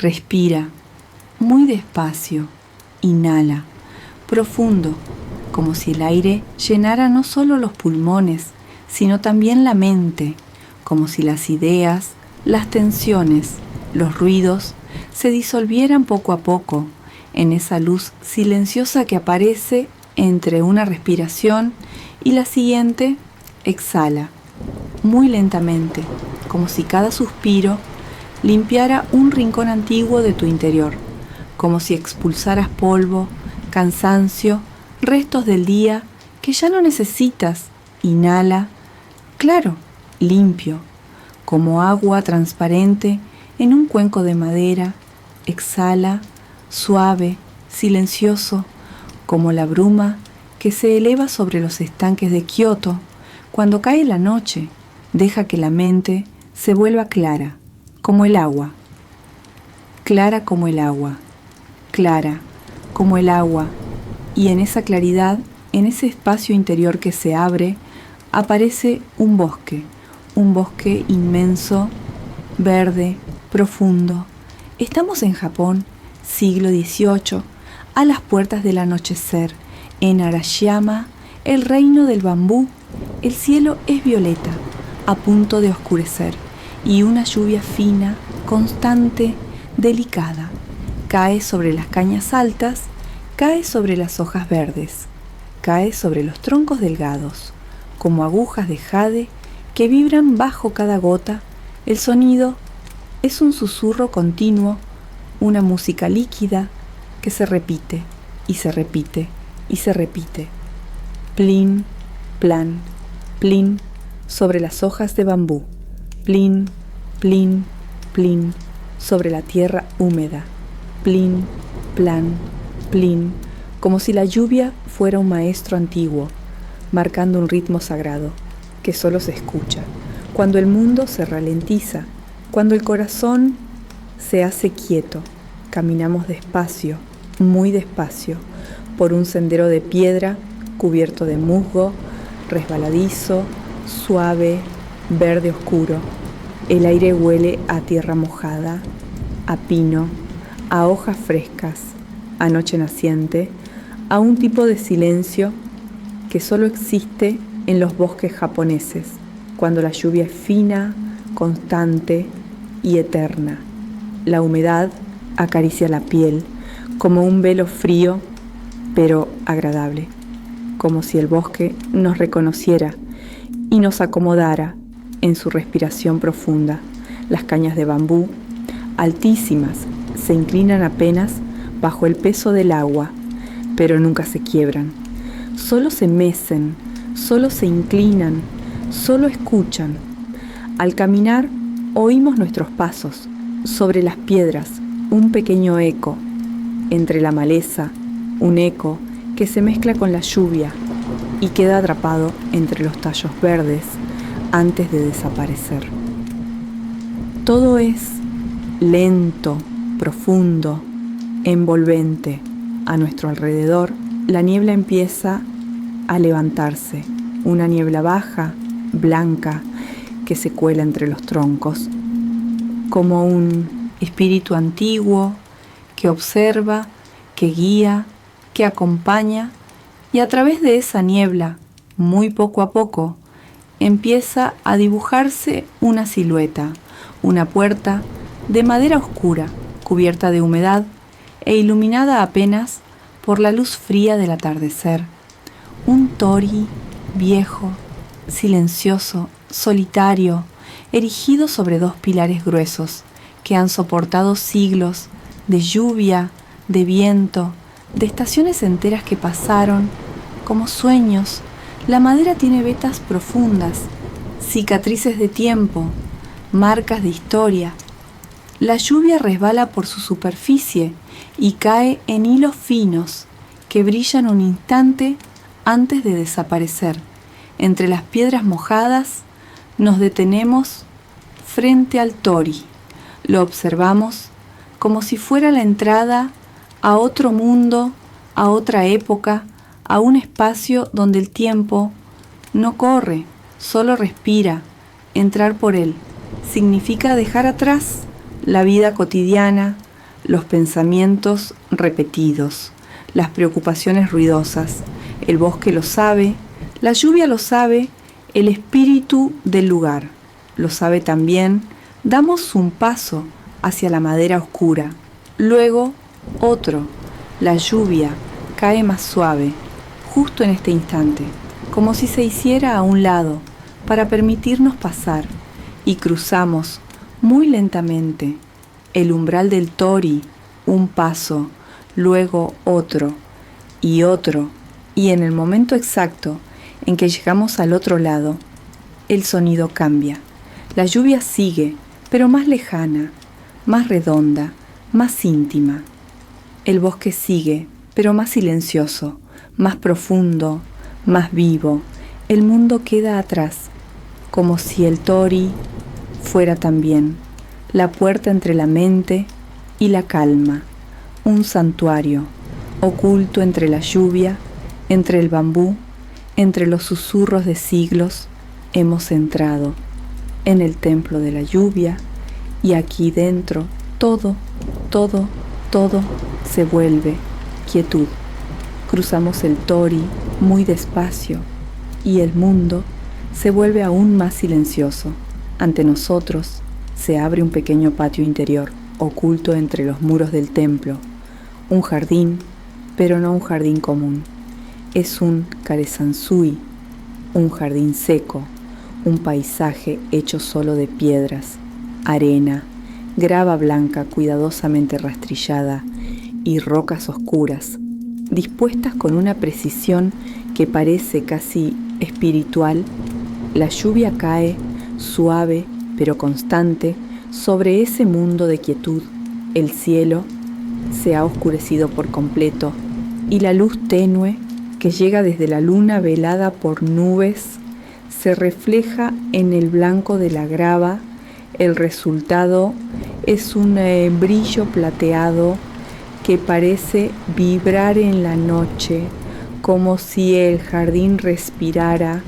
Respira muy despacio, inhala profundo, como si el aire llenara no solo los pulmones, sino también la mente, como si las ideas, las tensiones, los ruidos se disolvieran poco a poco en esa luz silenciosa que aparece entre una respiración y la siguiente. Exhala muy lentamente, como si cada suspiro limpiara un rincón antiguo de tu interior, como si expulsaras polvo, cansancio, restos del día que ya no necesitas. Inhala, claro, limpio, como agua transparente en un cuenco de madera. Exhala, suave, silencioso, como la bruma que se eleva sobre los estanques de Kioto. Cuando cae la noche, deja que la mente se vuelva clara, como el agua. Clara como el agua, clara como el agua, y en esa claridad, en ese espacio interior que se abre, aparece un bosque inmenso, verde, profundo. Estamos en Japón, siglo XVIII, a las puertas del anochecer, en Arashiyama, el reino del bambú. El cielo es violeta, a punto de oscurecer, y una lluvia fina, constante, delicada, cae sobre las cañas altas, cae sobre las hojas verdes, cae sobre los troncos delgados, como agujas de jade que vibran bajo cada gota. El sonido es un susurro continuo, una música líquida que se repite y se repite y se repite. Plin, plan, plin, sobre las hojas de bambú. Plin, plin, plin, sobre la tierra húmeda. Plin, plan, plin, como si la lluvia fuera un maestro antiguo, marcando un ritmo sagrado que solo se escucha cuando el mundo se ralentiza, cuando el corazón se hace quieto. Caminamos despacio, muy despacio, por un sendero de piedra cubierto de musgo, resbaladizo, suave, verde oscuro. El aire huele a tierra mojada, a pino, a hojas frescas, a noche naciente, a un tipo de silencio que solo existe en los bosques japoneses, cuando la lluvia es fina, constante y eterna. La humedad acaricia la piel como un velo frío, pero agradable, como si el bosque nos reconociera y nos acomodara en su respiración profunda. Las cañas de bambú, altísimas, se inclinan apenas bajo el peso del agua, pero nunca se quiebran. Solo se mecen, solo se inclinan, solo escuchan. Al caminar, oímos nuestros pasos sobre las piedras, un pequeño eco entre la maleza, un eco que se mezcla con la lluvia y queda atrapado entre los tallos verdes antes de desaparecer. Todo es lento, profundo, envolvente. A nuestro alrededor, la niebla empieza a levantarse, una niebla baja, blanca, que se cuela entre los troncos, como un espíritu antiguo que observa, que guía, que acompaña, y a través de esa niebla, muy poco a poco, empieza a dibujarse una silueta, una puerta de madera oscura, cubierta de humedad e iluminada apenas por la luz fría del atardecer. Un torii viejo, silencioso, solitario, erigido sobre dos pilares gruesos que han soportado siglos de lluvia, de viento, de estaciones enteras que pasaron como sueños. La madera tiene vetas profundas, cicatrices de tiempo, marcas de historia. La lluvia resbala por su superficie y cae en hilos finos que brillan un instante antes de desaparecer. Entre las piedras mojadas nos detenemos frente al torii. Lo observamos como si fuera la entrada a otro mundo, a otra época, a un espacio donde el tiempo no corre, solo respira. Entrar por él significa dejar atrás la vida cotidiana, los pensamientos repetidos, las preocupaciones ruidosas. El bosque lo sabe, la lluvia lo sabe, el espíritu del lugar lo sabe también. Damos un paso hacia la madera oscura, luego otro. La lluvia cae más suave, justo en este instante, como si se hiciera a un lado para permitirnos pasar, y cruzamos muy lentamente el umbral del tori, un paso, luego otro, y en el momento exacto en que llegamos al otro lado, el sonido cambia. La lluvia sigue, pero más lejana, más redonda, más íntima. El bosque sigue, pero más silencioso, más profundo, más vivo. El mundo queda atrás, como si el tori fuera también la puerta entre la mente y la calma, un santuario oculto entre la lluvia, entre el bambú, entre los susurros de siglos. Hemos entrado en el templo de la lluvia y aquí dentro todo se vuelve quietud. Cruzamos el tori muy despacio y el mundo se vuelve aún más silencioso. Ante nosotros se abre un pequeño patio interior, oculto entre los muros del templo. Un jardín, pero no un jardín común. Es un Karesansui, un jardín seco, un paisaje hecho solo de piedras, arena, grava blanca cuidadosamente rastrillada y rocas oscuras, dispuestas con una precisión que parece casi espiritual. La lluvia cae, suave pero constante, sobre ese mundo de quietud. El cielo se ha oscurecido por completo y la luz tenue que llega desde la luna velada por nubes se refleja en el blanco de la grava. El resultado es un brillo plateado que parece vibrar en la noche, como si el jardín respirara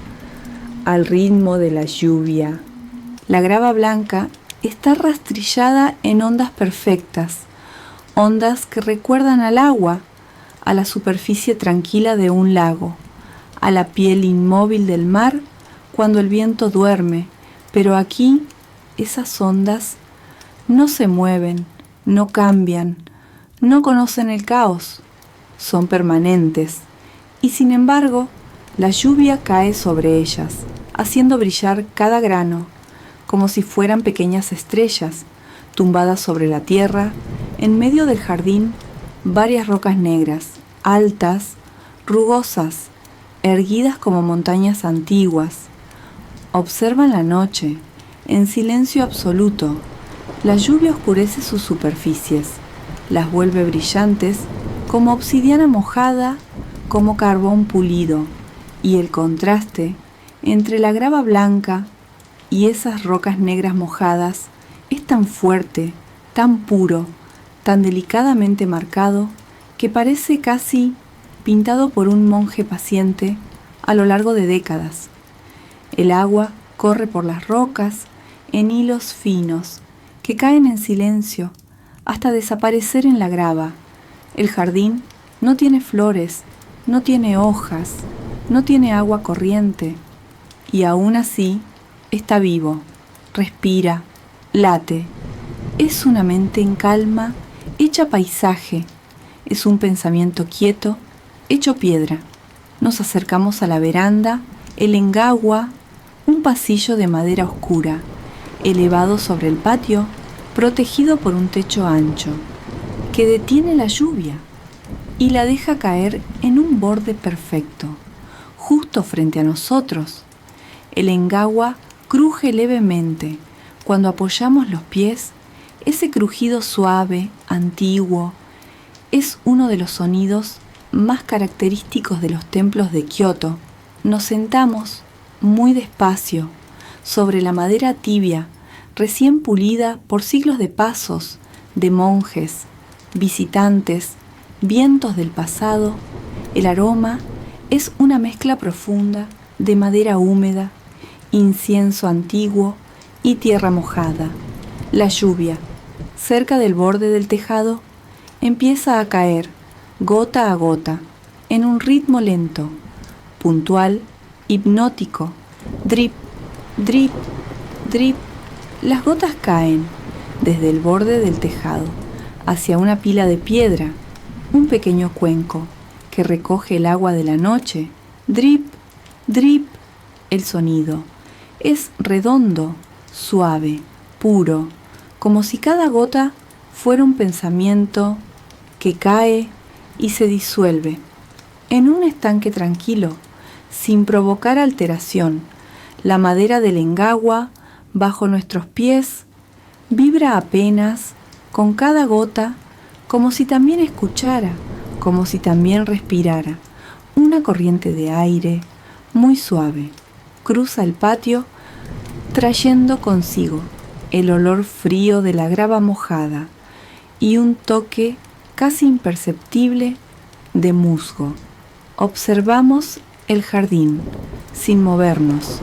al ritmo de la lluvia. La grava blanca está rastrillada en ondas perfectas, ondas que recuerdan al agua, a la superficie tranquila de un lago, a la piel inmóvil del mar cuando el viento duerme, pero aquí esas ondas no se mueven, no cambian, no conocen el caos, son permanentes, y sin embargo la lluvia cae sobre ellas, haciendo brillar cada grano, como si fueran pequeñas estrellas, tumbadas sobre la tierra. En medio del jardín, varias rocas negras, altas, rugosas, erguidas como montañas antiguas, observan la noche, en silencio absoluto. La lluvia oscurece sus superficies, las vuelve brillantes como obsidiana mojada, como carbón pulido, y el contraste entre la grava blanca y esas rocas negras mojadas es tan fuerte, tan puro, tan delicadamente marcado, que parece casi pintado por un monje paciente a lo largo de décadas. El agua corre por las rocas en hilos finos que caen en silencio hasta desaparecer en la grava. El jardín no tiene flores, no tiene hojas, no tiene agua corriente, y aún así está vivo, respira, late. Es una mente en calma, hecha paisaje. Es un pensamiento quieto, hecho piedra. Nos acercamos a la veranda, el engagua, un pasillo de madera oscura, elevado sobre el patio, protegido por un techo ancho, que detiene la lluvia y la deja caer en un borde perfecto, justo frente a nosotros. El engagua cruje levemente cuando apoyamos los pies. Ese crujido suave, antiguo, es uno de los sonidos más característicos de los templos de Kioto. Nos sentamos muy despacio sobre la madera tibia, recién pulida por siglos de pasos, de monjes, visitantes, vientos del pasado. El aroma es una mezcla profunda de madera húmeda, incienso antiguo y tierra mojada. La lluvia, cerca del borde del tejado, empieza a caer, gota a gota, en un ritmo lento, puntual, hipnótico. Drip, drip, drip. Las gotas caen desde el borde del tejado hacia una pila de piedra, un pequeño cuenco que recoge el agua de la noche. Drip, drip. El sonido es redondo, suave, puro, como si cada gota fuera un pensamiento que cae y se disuelve en un estanque tranquilo, sin provocar alteración. La madera del engagua bajo nuestros pies vibra apenas con cada gota, como si también escuchara, como si también respirara. Una corriente de aire muy suave cruza el patio trayendo consigo el olor frío de la grava mojada y un toque casi imperceptible de musgo. Observamos el jardín sin movernos,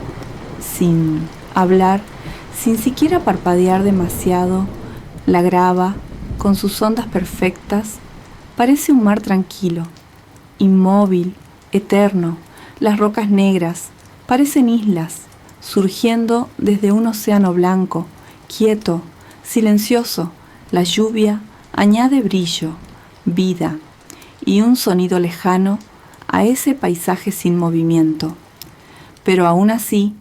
sin hablar, sin siquiera parpadear demasiado. La grava, con sus ondas perfectas, parece un mar tranquilo, inmóvil, eterno. Las rocas negras parecen islas, surgiendo desde un océano blanco, quieto, silencioso. La lluvia añade brillo, vida y un sonido lejano a ese paisaje sin movimiento. Pero aún así,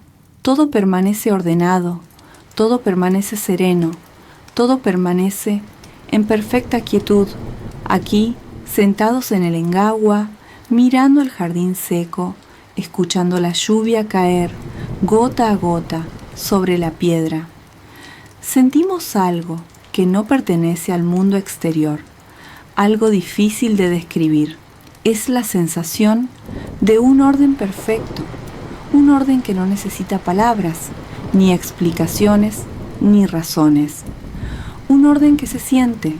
todo permanece ordenado, todo permanece sereno, todo permanece en perfecta quietud, aquí, sentados en el engagua, mirando el jardín seco, escuchando la lluvia caer, gota a gota, sobre la piedra. Sentimos algo que no pertenece al mundo exterior, algo difícil de describir. Es la sensación de un orden perfecto, un orden que no necesita palabras, ni explicaciones, ni razones. Un orden que se siente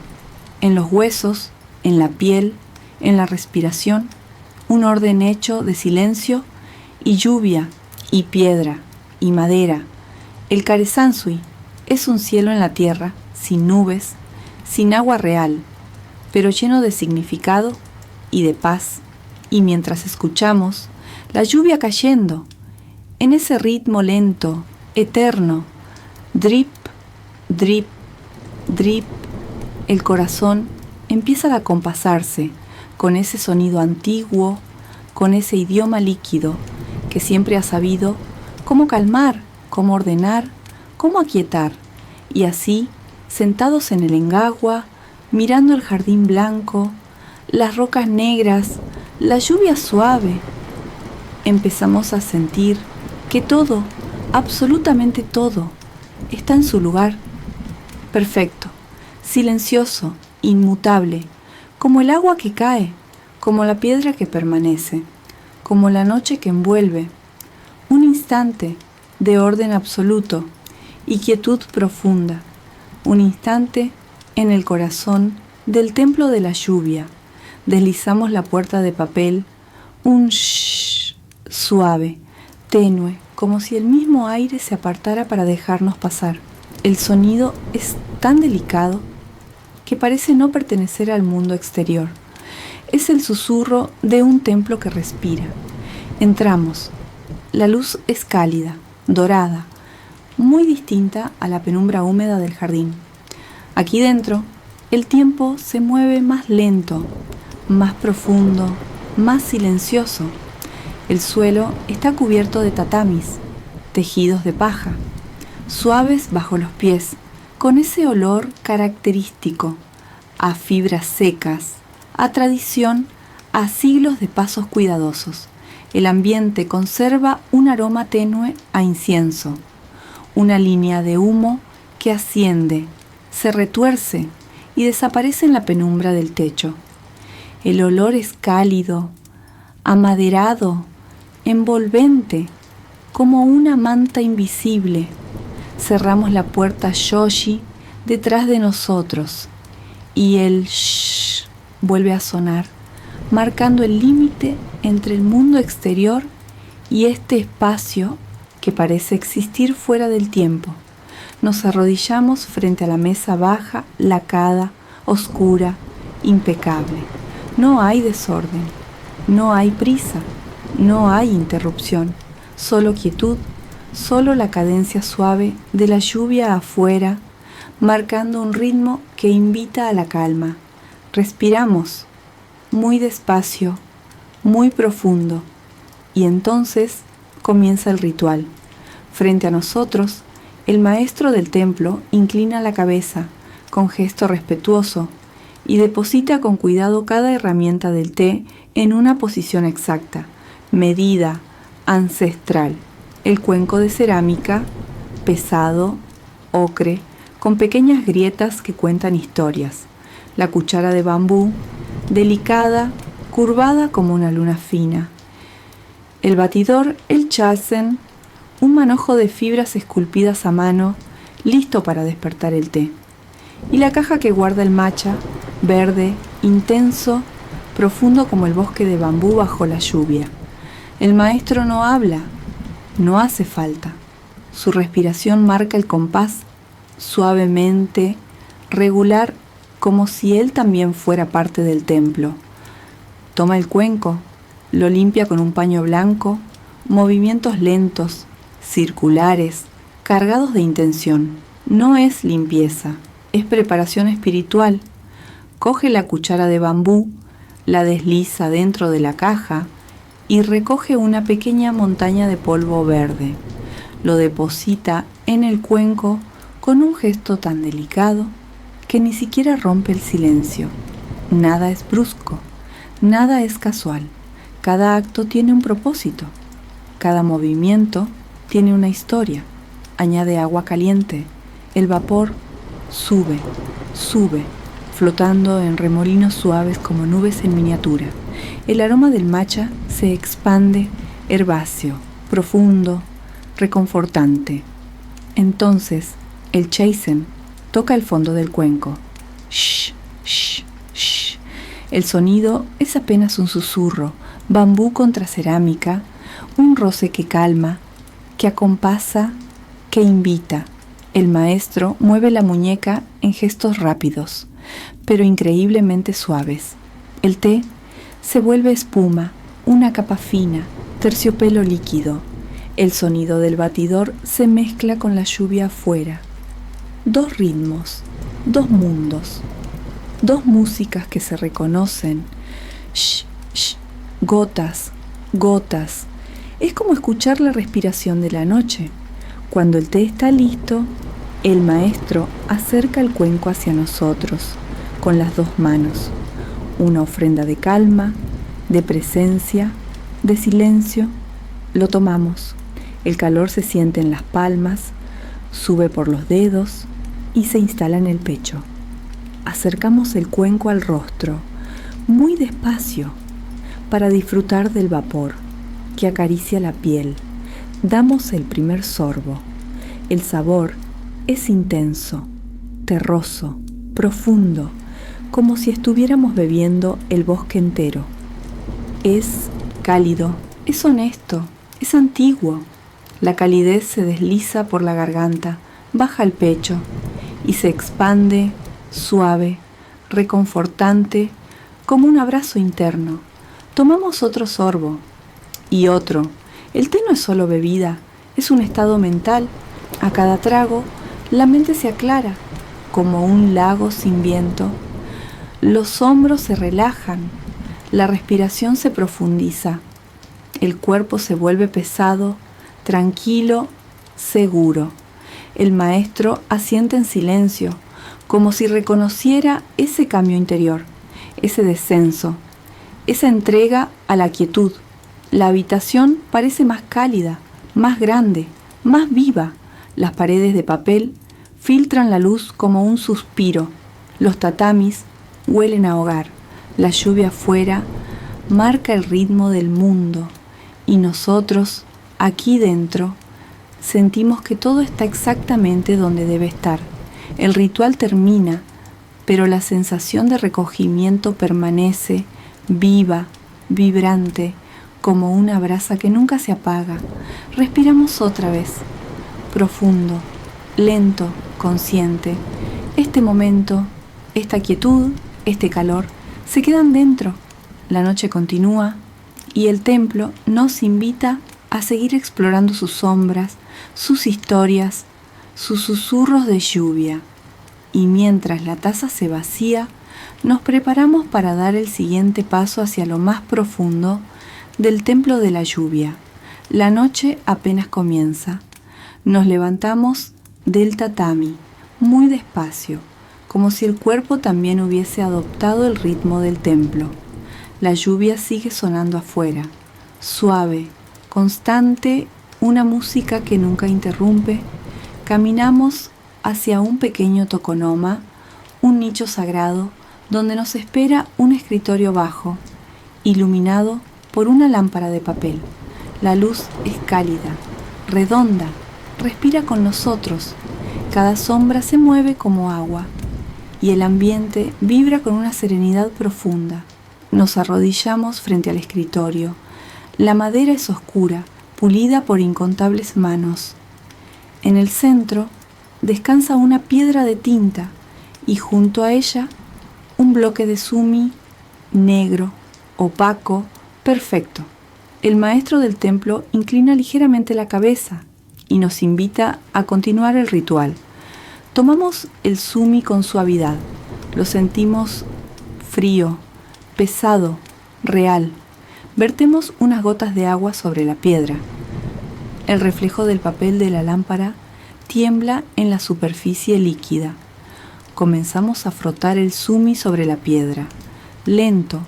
en los huesos, en la piel, en la respiración. Un orden hecho de silencio y lluvia y piedra y madera. El Carezansui es un cielo en la tierra, sin nubes, sin agua real, pero lleno de significado y de paz. Y mientras escuchamos la lluvia cayendo, en ese ritmo lento, eterno, drip, drip, drip, el corazón empieza a acompasarse con ese sonido antiguo, con ese idioma líquido que siempre ha sabido cómo calmar, cómo ordenar, cómo aquietar. Y así, sentados en el engagua, mirando el jardín blanco, las rocas negras, la lluvia suave, empezamos a sentir que todo, absolutamente todo, está en su lugar, perfecto, silencioso, inmutable, como el agua que cae, como la piedra que permanece, como la noche que envuelve. Un instante de orden absoluto y quietud profunda, un instante en el corazón del templo de la lluvia. Deslizamos la puerta de papel, un shhh suave, tenue, como si el mismo aire se apartara para dejarnos pasar. El sonido es tan delicado que parece no pertenecer al mundo exterior. Es el susurro de un templo que respira. Entramos. La luz es cálida, dorada, muy distinta a la penumbra húmeda del jardín. Aquí dentro, el tiempo se mueve más lento, más profundo, más silencioso. El suelo está cubierto de tatamis, tejidos de paja, suaves bajo los pies, con ese olor característico, a fibras secas, a tradición, a siglos de pasos cuidadosos. El ambiente conserva un aroma tenue a incienso, una línea de humo que asciende, se retuerce y desaparece en la penumbra del techo. El olor es cálido, amaderado, envolvente, como una manta invisible. Cerramos la puerta Yoshi detrás de nosotros y el shh vuelve a sonar, marcando el límite entre el mundo exterior y este espacio que parece existir fuera del tiempo. Nos arrodillamos frente a la mesa baja, lacada, oscura, impecable. No hay desorden, no hay prisa, no hay interrupción, solo quietud, solo la cadencia suave de la lluvia afuera, marcando un ritmo que invita a la calma. Respiramos muy despacio, muy profundo, y entonces comienza el ritual. Frente a nosotros, el maestro del templo inclina la cabeza con gesto respetuoso y deposita con cuidado cada herramienta del té en una posición exacta, medida, ancestral. El cuenco de cerámica, pesado, ocre, con pequeñas grietas que cuentan historias. La cuchara de bambú, delicada, curvada como una luna fina. El batidor, el chasen, un manojo de fibras esculpidas a mano, listo para despertar el té. Y la caja que guarda el matcha, verde, intenso, profundo como el bosque de bambú bajo la lluvia. El maestro no habla, no hace falta. Su respiración marca el compás, suavemente, regular, como si él también fuera parte del templo. Toma el cuenco, lo limpia con un paño blanco, movimientos lentos, circulares, cargados de intención. No es limpieza, es preparación espiritual. Coge la cuchara de bambú, la desliza dentro de la caja y recoge una pequeña montaña de polvo verde. Lo deposita en el cuenco con un gesto tan delicado que ni siquiera rompe el silencio. Nada es brusco, nada es casual. Cada acto tiene un propósito. Cada movimiento tiene una historia. Añade agua caliente. El vapor sube, sube, flotando en remolinos suaves como nubes en miniatura. El aroma del matcha se expande, herbáceo, profundo, reconfortante. Entonces, el chasen toca el fondo del cuenco. Shh, shh, shh. El sonido es apenas un susurro, bambú contra cerámica, un roce que calma, que acompasa, que invita. El maestro mueve la muñeca en gestos rápidos, pero increíblemente suaves. El té se vuelve espuma, una capa fina, terciopelo líquido. El sonido del batidor se mezcla con la lluvia afuera. Dos ritmos, dos mundos, dos músicas que se reconocen. Shh, shh, gotas, gotas. Es como escuchar la respiración de la noche. Cuando el té está listo, el maestro acerca el cuenco hacia nosotros con las dos manos. Una ofrenda de calma, de presencia, de silencio. Lo tomamos. El calor se siente en las palmas, sube por los dedos y se instala en el pecho. Acercamos el cuenco al rostro, muy despacio, para disfrutar del vapor que acaricia la piel. Damos el primer sorbo. El sabor es intenso, terroso, profundo, como si estuviéramos bebiendo el bosque entero. Es cálido, es honesto, es antiguo. La calidez se desliza por la garganta, baja al pecho y se expande, suave, reconfortante, como un abrazo interno. Tomamos otro sorbo y otro. El té no es solo bebida, es un estado mental. A cada trago, la mente se aclara, como un lago sin viento. Los hombros se relajan, la respiración se profundiza, el cuerpo se vuelve pesado, tranquilo, seguro. El maestro asiente en silencio, como si reconociera ese cambio interior, ese descenso, esa entrega a la quietud. La habitación parece más cálida, más grande, más viva. Las paredes de papel filtran la luz como un suspiro. Los tatamis huelen a hogar. La lluvia afuera marca el ritmo del mundo. Y nosotros, aquí dentro, sentimos que todo está exactamente donde debe estar. El ritual termina, pero la sensación de recogimiento permanece viva, vibrante, como una brasa que nunca se apaga. Respiramos otra vez, profundo, lento, consciente. Este momento, esta quietud, este calor, Se quedan dentro. La noche continúa y el templo nos invita a seguir explorando sus sombras, sus historias, sus susurros de lluvia. Y mientras la taza se vacía, nos preparamos para dar el siguiente paso hacia lo más profundo del templo de la lluvia. La noche apenas comienza. Nos levantamos del tatami, muy despacio, como si el cuerpo también hubiese adoptado el ritmo del templo. La lluvia sigue sonando afuera, suave, constante, una música que nunca interrumpe. Caminamos hacia un pequeño tokonoma, un nicho sagrado, donde nos espera un escritorio bajo, iluminado por una lámpara de papel. La luz es cálida, redonda, respira con nosotros. Cada sombra se mueve como agua y el ambiente vibra con una serenidad profunda. Nos arrodillamos frente al escritorio. La madera es oscura, pulida por incontables manos. En el centro descansa una piedra de tinta y junto a ella un bloque de sumi negro, opaco, perfecto. El maestro del templo inclina ligeramente la cabeza y nos invita a continuar el ritual. Tomamos el sumi con suavidad. Lo sentimos frío, pesado, real. Vertemos unas gotas de agua sobre la piedra. El reflejo del papel de la lámpara tiembla en la superficie líquida. Comenzamos a frotar el sumi sobre la piedra, lento,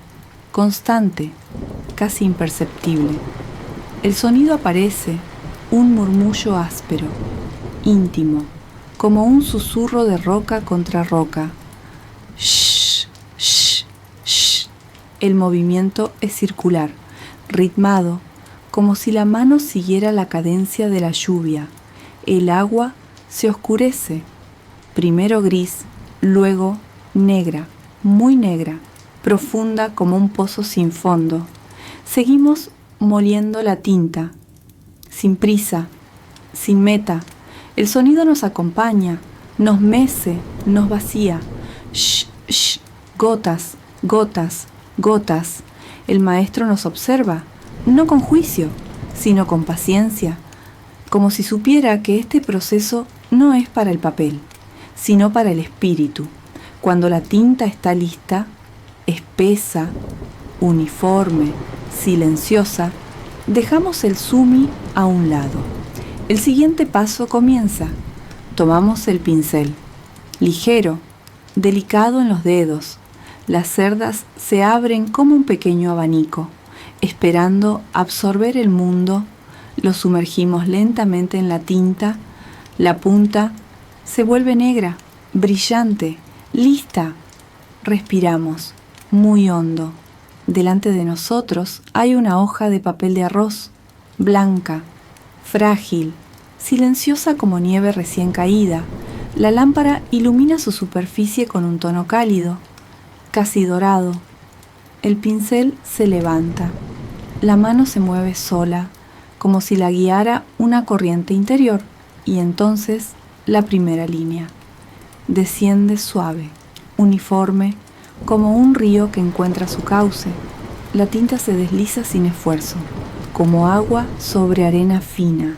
constante, casi imperceptible. El sonido aparece, un murmullo áspero, íntimo, como un susurro de roca contra roca. Shh, shh, shh. El movimiento es circular, ritmado, como si la mano siguiera la cadencia de la lluvia. El agua se oscurece, primero gris, luego negra, muy negra, profunda como un pozo sin fondo. Seguimos moliendo la tinta, sin prisa, sin meta. El sonido nos acompaña, nos mece, nos vacía. Shh, shh, gotas, gotas, gotas. El maestro nos observa, no con juicio, sino con paciencia, como si supiera que este proceso no es para el papel, sino para el espíritu. Cuando la tinta está lista, espesa, uniforme, silenciosa, dejamos el sumi a un lado. El siguiente paso comienza. Tomamos el pincel, ligero, delicado en los dedos. Las cerdas se abren como un pequeño abanico, esperando absorber el mundo. Lo sumergimos lentamente en la tinta. La punta se vuelve negra, brillante, lista. Respiramos, muy hondo. Delante de nosotros hay una hoja de papel de arroz, blanca, frágil, silenciosa como nieve recién caída. La lámpara ilumina su superficie con un tono cálido, casi dorado. El pincel se levanta. La mano se mueve sola, como si la guiara una corriente interior, y entonces la primera línea desciende suave, uniforme, como un río que encuentra su cauce. La tinta se desliza sin esfuerzo, como agua sobre arena fina.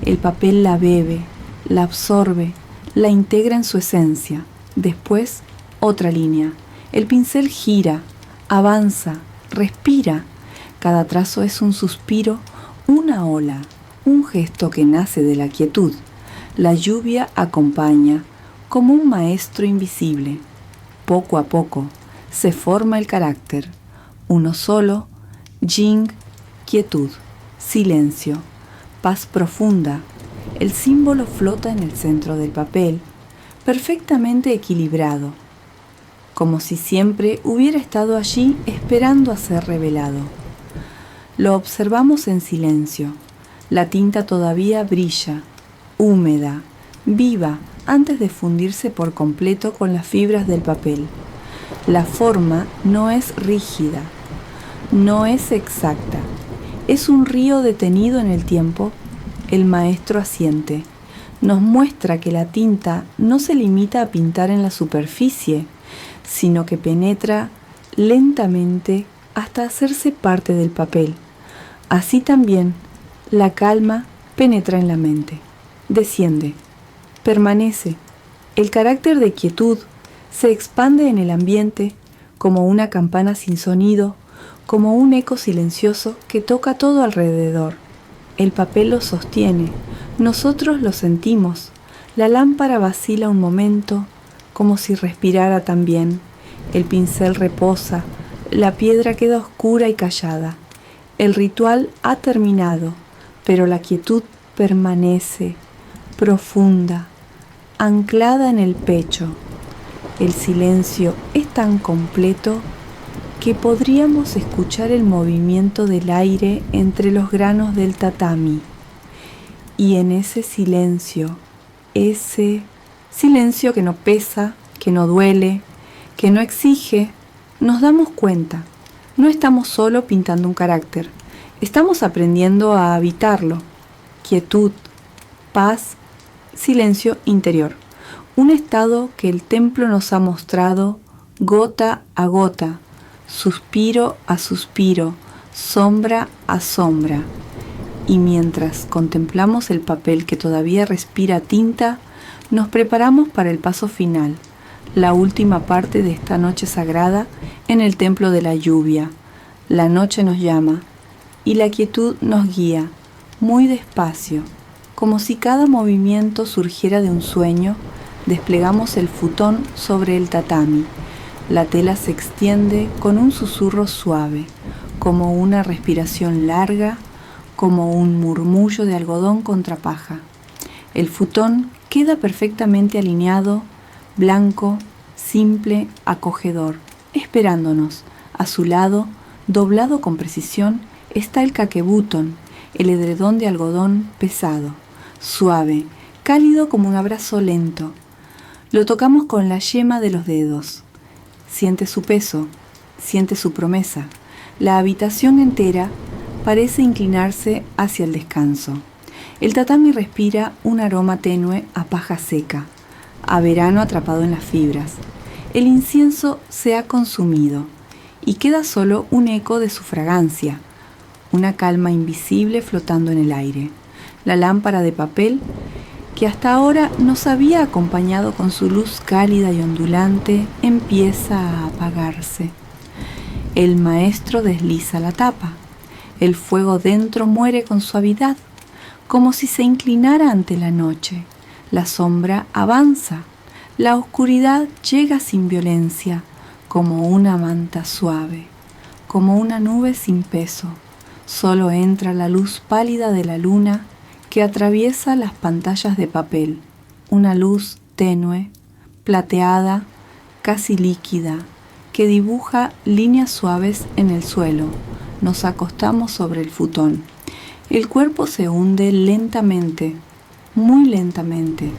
El papel la bebe, la absorbe, la integra en su esencia. Después, otra línea. El pincel gira, avanza, respira. Cada trazo es un suspiro, una ola, un gesto que nace de la quietud. La lluvia acompaña, como un maestro invisible. Poco a poco se forma el carácter. Uno solo, Jing, quietud, silencio, paz profunda. El símbolo flota en el centro del papel, perfectamente equilibrado, como si siempre hubiera estado allí esperando a ser revelado. Lo observamos en silencio. La tinta todavía brilla, húmeda, viva, antes de fundirse por completo con las fibras del papel. La forma no es rígida, no es exacta. Es un río detenido en el tiempo. El maestro asiente. Nos muestra que la tinta no se limita a pintar en la superficie, sino que penetra lentamente hasta hacerse parte del papel. Así también, la calma penetra en la mente, desciende, permanece. El carácter de quietud se expande en el ambiente como una campana sin sonido, como un eco silencioso que toca todo alrededor. El papel lo sostiene, nosotros lo sentimos. La lámpara vacila un momento, como si respirara también. El pincel reposa, la piedra queda oscura y callada. El ritual ha terminado, pero la quietud permanece, profunda, anclada en el pecho. El silencio es tan completo que podríamos escuchar el movimiento del aire entre los granos del tatami. Y en ese silencio que no pesa, que no duele, que no exige, nos damos cuenta. No estamos solo pintando un carácter, estamos aprendiendo a habitarlo. Quietud, paz, silencio interior. Un estado que el templo nos ha mostrado gota a gota, suspiro a suspiro, sombra a sombra. Y mientras contemplamos el papel que todavía respira tinta, nos preparamos para el paso final, la última parte de esta noche sagrada en el templo de la lluvia. La noche nos llama y la quietud nos guía, muy despacio, como si cada movimiento surgiera de un sueño. Desplegamos el futón sobre el tatami. La tela se extiende con un susurro suave, como una respiración larga, como un murmullo de algodón contra paja. El futón queda perfectamente alineado, blanco, simple, acogedor, esperándonos. A su lado, doblado con precisión, está el kakebuton, el edredón de algodón pesado, suave, cálido como un abrazo lento. Lo tocamos con la yema de los dedos. Siente su peso, siente su promesa. La habitación entera parece inclinarse hacia el descanso. El tatami respira un aroma tenue a paja seca, a verano atrapado en las fibras. El incienso se ha consumido y queda solo un eco de su fragancia, una calma invisible flotando en el aire. La lámpara de papel, que hasta ahora nos había acompañado con su luz cálida y ondulante, empieza a apagarse. El maestro desliza la tapa. El fuego dentro muere con suavidad, como si se inclinara ante la noche. La sombra avanza. La oscuridad llega sin violencia, como una manta suave, como una nube sin peso. Solo entra la luz pálida de la luna que atraviesa las pantallas de papel, una luz tenue, plateada, casi líquida, que dibuja líneas suaves en el suelo. Nos acostamos sobre el futón. El cuerpo se hunde lentamente, muy lentamente,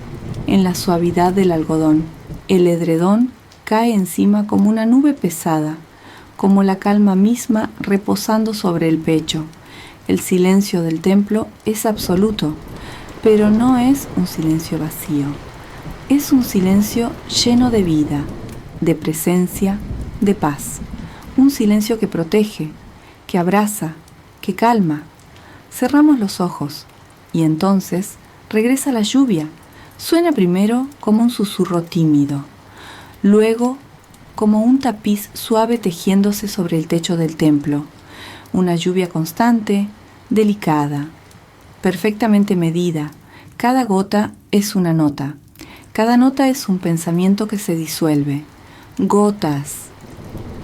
en la suavidad del algodón. El edredón cae encima como una nube pesada, como la calma misma reposando sobre el pecho. El silencio del templo es absoluto, pero no es un silencio vacío. Es un silencio lleno de vida, de presencia, de paz. Un silencio que protege, que abraza, que calma. Cerramos los ojos y entonces regresa la lluvia. Suena primero como un susurro tímido, luego como un tapiz suave tejiéndose sobre el techo del templo. Una lluvia constante, delicada, perfectamente medida. Cada gota es una nota. Cada nota es un pensamiento que se disuelve. Gotas,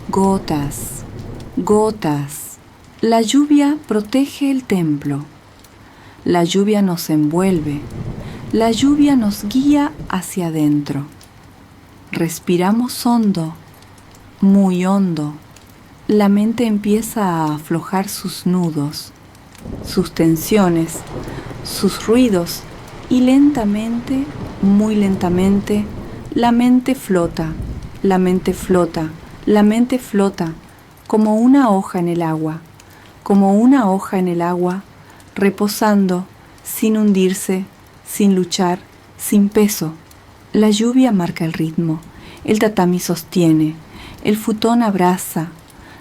gotas, gotas. La lluvia protege el templo. La lluvia nos envuelve. La lluvia nos guía hacia adentro. Respiramos hondo, muy hondo. La mente empieza a aflojar sus nudos, sus tensiones, sus ruidos, y lentamente, muy lentamente, la mente flota, la mente flota, la mente flota, como una hoja en el agua, como una hoja en el agua, reposando, sin hundirse, sin luchar, sin peso. La lluvia marca el ritmo, el tatami sostiene, El futón abraza,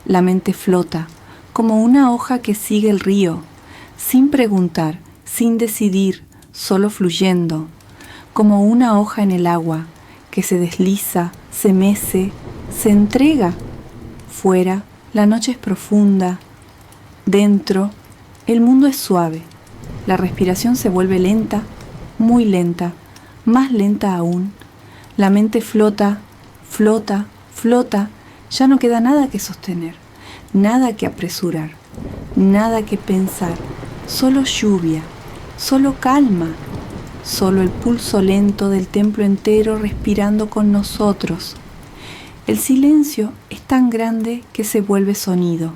la mente flota, como una hoja que sigue el río, sin preguntar, sin decidir, solo fluyendo, como una hoja en el agua que se desliza, se mece, se entrega. Fuera, la noche es profunda. Dentro, el mundo es suave. La respiración se vuelve lenta, muy lenta, más lenta aún. La mente flota, flota, flota. Ya no queda nada que sostener, nada que apresurar, nada que pensar. Solo lluvia, solo calma, solo el pulso lento del templo entero respirando con nosotros. El silencio es tan grande que se vuelve sonido.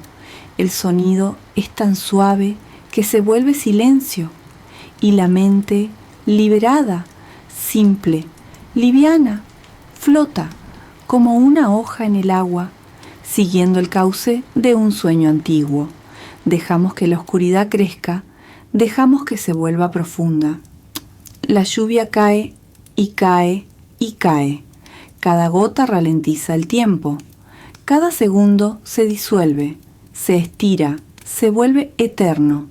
El sonido es tan suave que se vuelve silencio. Y la mente, liberada, simple, liviana, flota como una hoja en el agua, siguiendo el cauce de un sueño antiguo. Dejamos que la oscuridad crezca, dejamos que se vuelva profunda. La lluvia cae y cae y cae. Cada gota ralentiza el tiempo. Cada segundo se disuelve, se estira, se vuelve eterno.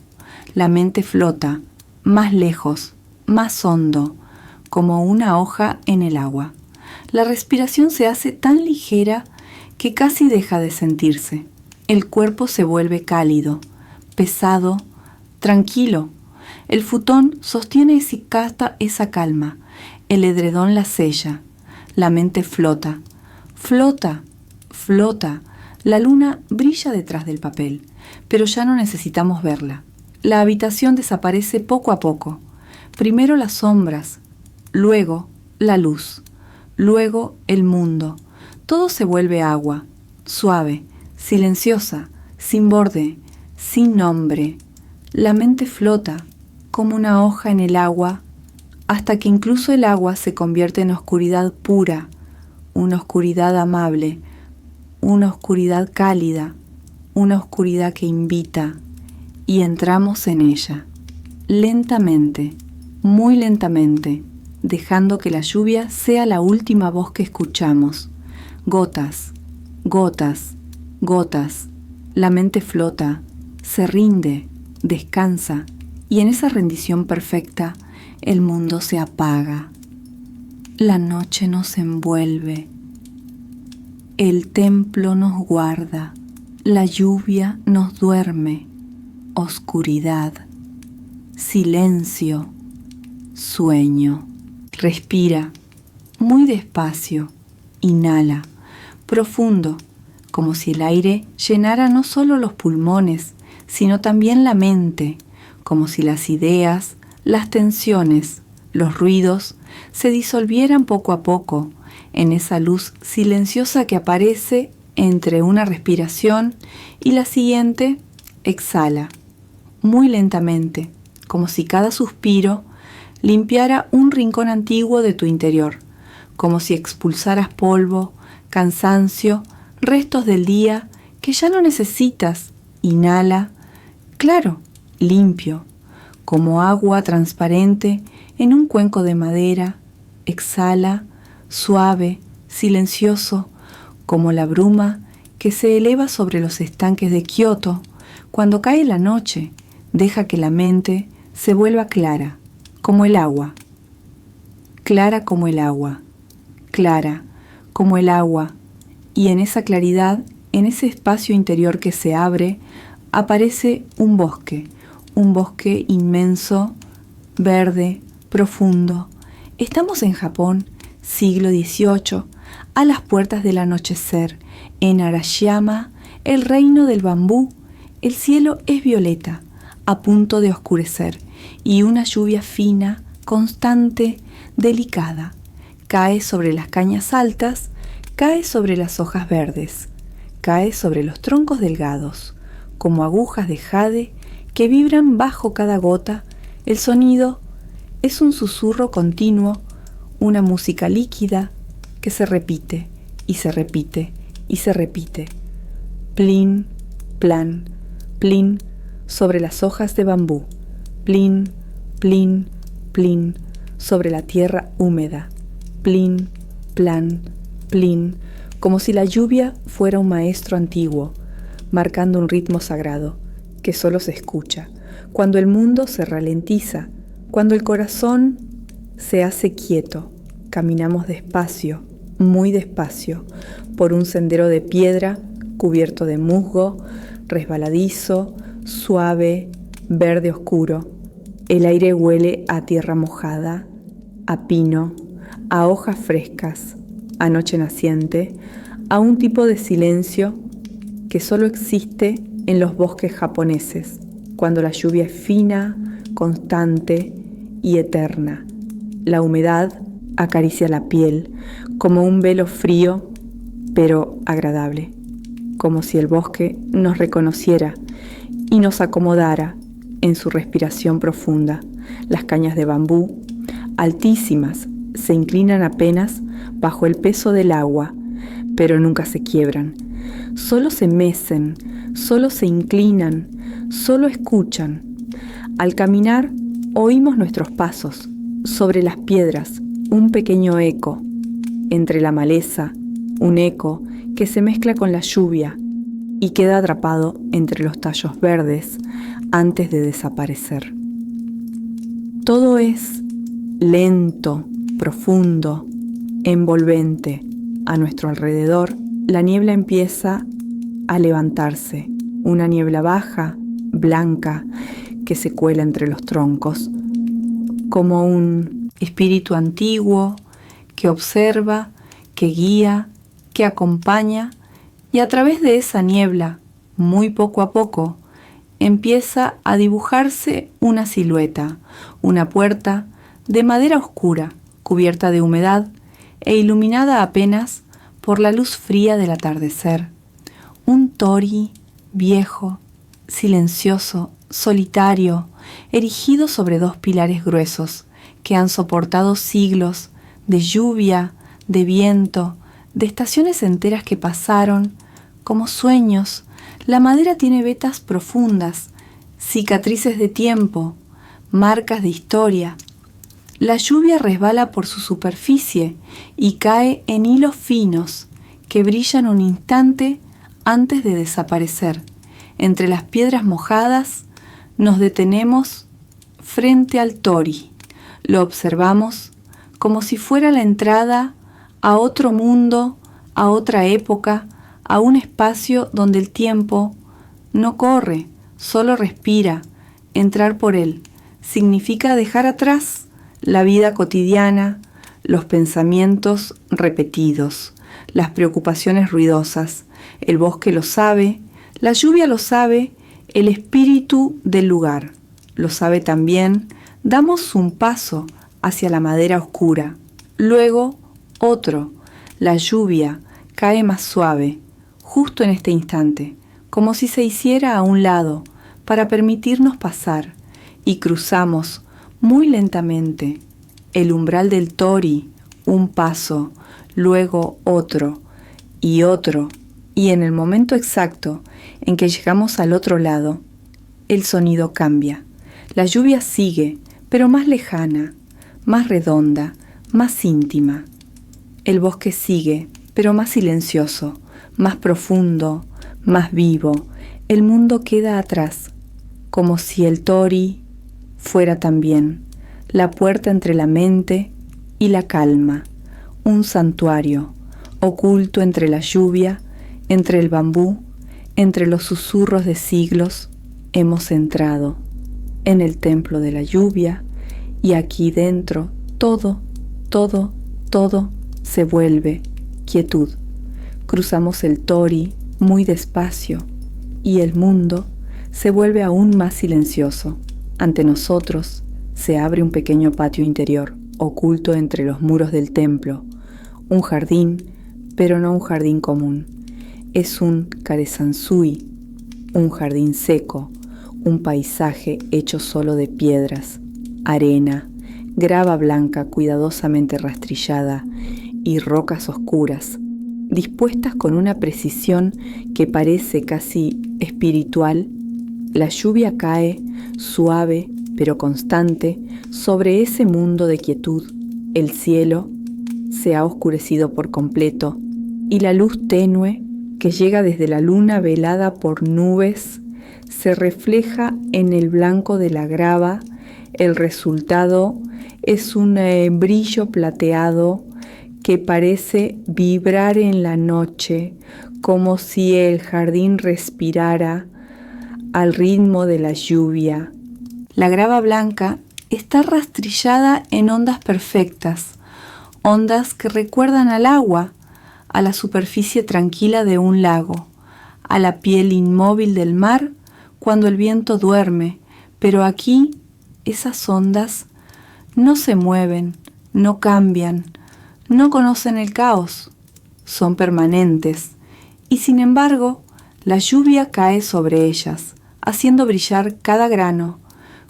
La mente flota, más lejos, más hondo, como una hoja en el agua. La respiración se hace tan ligera que casi deja de sentirse. El cuerpo se vuelve cálido, pesado, tranquilo. El futón sostiene esa calma. El edredón la sella. La mente flota, flota, flota. La luna brilla detrás del papel, pero ya no necesitamos verla. La habitación desaparece poco a poco. Primero las sombras, luego la luz, luego el mundo. Todo se vuelve agua, suave, silenciosa, sin borde, sin nombre. La mente flota como una hoja en el agua, hasta que incluso el agua se convierte en oscuridad pura, una oscuridad amable, una oscuridad cálida, una oscuridad que invita, y entramos en ella, lentamente, muy lentamente, dejando que la lluvia sea la última voz que escuchamos. Gotas, gotas, gotas. La mente flota, se rinde, descansa, y en esa rendición perfecta, el mundo se apaga. La noche nos envuelve. El templo nos guarda. La lluvia nos duerme. Oscuridad, silencio, sueño. Respira, muy despacio. Inhala, profundo, como si el aire llenara no solo los pulmones, sino también la mente, como si las ideas, las tensiones, los ruidos se disolvieran poco a poco en esa luz silenciosa que aparece entre una respiración y la siguiente. Exhala, muy lentamente, como si cada suspiro limpiara un rincón antiguo de tu interior, como si expulsaras polvo, cansancio, restos del día que ya no necesitas. Inhala, claro, limpio, como agua transparente en un cuenco de madera. Exhala, suave, silencioso, como la bruma que se eleva sobre los estanques de Kioto. Cuando cae la noche, deja que la mente se vuelva clara, como el agua. Clara como el agua, clara como el agua. Y en esa claridad, en ese espacio interior que se abre, aparece un bosque inmenso, verde, profundo. Estamos en Japón, siglo XVIII, a las puertas del anochecer, en Arashiyama, el reino del bambú. El cielo es violeta, a punto de oscurecer, y una lluvia fina, constante, delicada, cae sobre las cañas altas, cae sobre las hojas verdes, cae sobre los troncos delgados, como agujas de jade que vibran bajo cada gota. El sonido es un susurro continuo, una música líquida que se repite y se repite y se repite. Plin, plan, plin, sobre las hojas de bambú. Plin, plin, plin, sobre la tierra húmeda. Plin, plan, plin, como si la lluvia fuera un maestro antiguo, marcando un ritmo sagrado que solo se escucha cuando el mundo se ralentiza, cuando el corazón se hace quieto. Caminamos despacio, muy despacio, por un sendero de piedra cubierto de musgo, resbaladizo, suave, verde oscuro. El aire huele a tierra mojada, a pino, a hojas frescas, a noche naciente, a un tipo de silencio que solo existe en los bosques japoneses, cuando la lluvia es fina, constante y eterna. La humedad acaricia la piel como un velo frío, pero agradable, como si el bosque nos reconociera y nos acomodara en su respiración profunda. Las cañas de bambú, altísimas, se inclinan apenas bajo el peso del agua, pero nunca se quiebran. Solo se mecen, solo se inclinan, solo escuchan. Al caminar, oímos nuestros pasos sobre las piedras, un pequeño eco. Entre la maleza, un eco que se mezcla con la lluvia y queda atrapado entre los tallos verdes antes de desaparecer. Todo es lento, profundo, envolvente. A nuestro alrededor, la niebla empieza a levantarse, una niebla baja, blanca, que se cuela entre los troncos, como un espíritu antiguo que observa, que guía, que acompaña, y a través de esa niebla, muy poco a poco, empieza a dibujarse una silueta, una puerta de madera oscura, cubierta de humedad e iluminada apenas por la luz fría del atardecer. Un torii viejo, silencioso, solitario, erigido sobre dos pilares gruesos que han soportado siglos de lluvia, de viento, de estaciones enteras que pasaron como sueños. La madera tiene vetas profundas, cicatrices de tiempo, marcas de historia. La lluvia resbala por su superficie y cae en hilos finos que brillan un instante antes de desaparecer. Entre las piedras mojadas nos detenemos frente al torii. Lo observamos como si fuera la entrada a otro mundo, a otra época, a un espacio donde el tiempo no corre, solo respira. Entrar por él significa dejar atrás la vida cotidiana, los pensamientos repetidos, las preocupaciones ruidosas. El bosque lo sabe, la lluvia lo sabe, el espíritu del lugar lo sabe también. Damos un paso hacia la madera oscura, luego otro. La lluvia cae más suave, justo en este instante, como si se hiciera a un lado para permitirnos pasar, y cruzamos muy lentamente el umbral del torii, un paso, luego otro, y en el momento exacto en que llegamos al otro lado, el sonido cambia. La lluvia sigue, pero más lejana, más redonda, más íntima. El bosque sigue, pero más silencioso, más profundo, más vivo. El mundo queda atrás, como si el torii fuera también la puerta entre la mente y la calma, un santuario oculto entre la lluvia, entre el bambú, entre los susurros de siglos. Hemos entrado en el templo de la lluvia y aquí dentro todo se vuelve quietud. Cruzamos el torii muy despacio y el mundo se vuelve aún más silencioso. Ante nosotros se abre un pequeño patio interior, oculto entre los muros del templo. Un jardín, pero no un jardín común. Es un karesansui, un jardín seco, un paisaje hecho solo de piedras, arena, grava blanca cuidadosamente rastrillada y rocas oscuras, dispuestas con una precisión que parece casi espiritual. La lluvia cae, suave pero constante, sobre ese mundo de quietud. El cielo se ha oscurecido por completo. y la luz tenue que llega desde la luna velada por nubes se refleja en el blanco de la grava. El resultado es un brillo plateado que parece vibrar en la noche, como si el jardín respirara al ritmo de la lluvia. La grava blanca está rastrillada en ondas perfectas, ondas que recuerdan al agua, a la superficie tranquila de un lago, a la piel inmóvil del mar cuando el viento duerme, pero aquí esas ondas no se mueven, no cambian, no conocen el caos, son permanentes, y sin embargo la lluvia cae sobre ellas, haciendo brillar cada grano,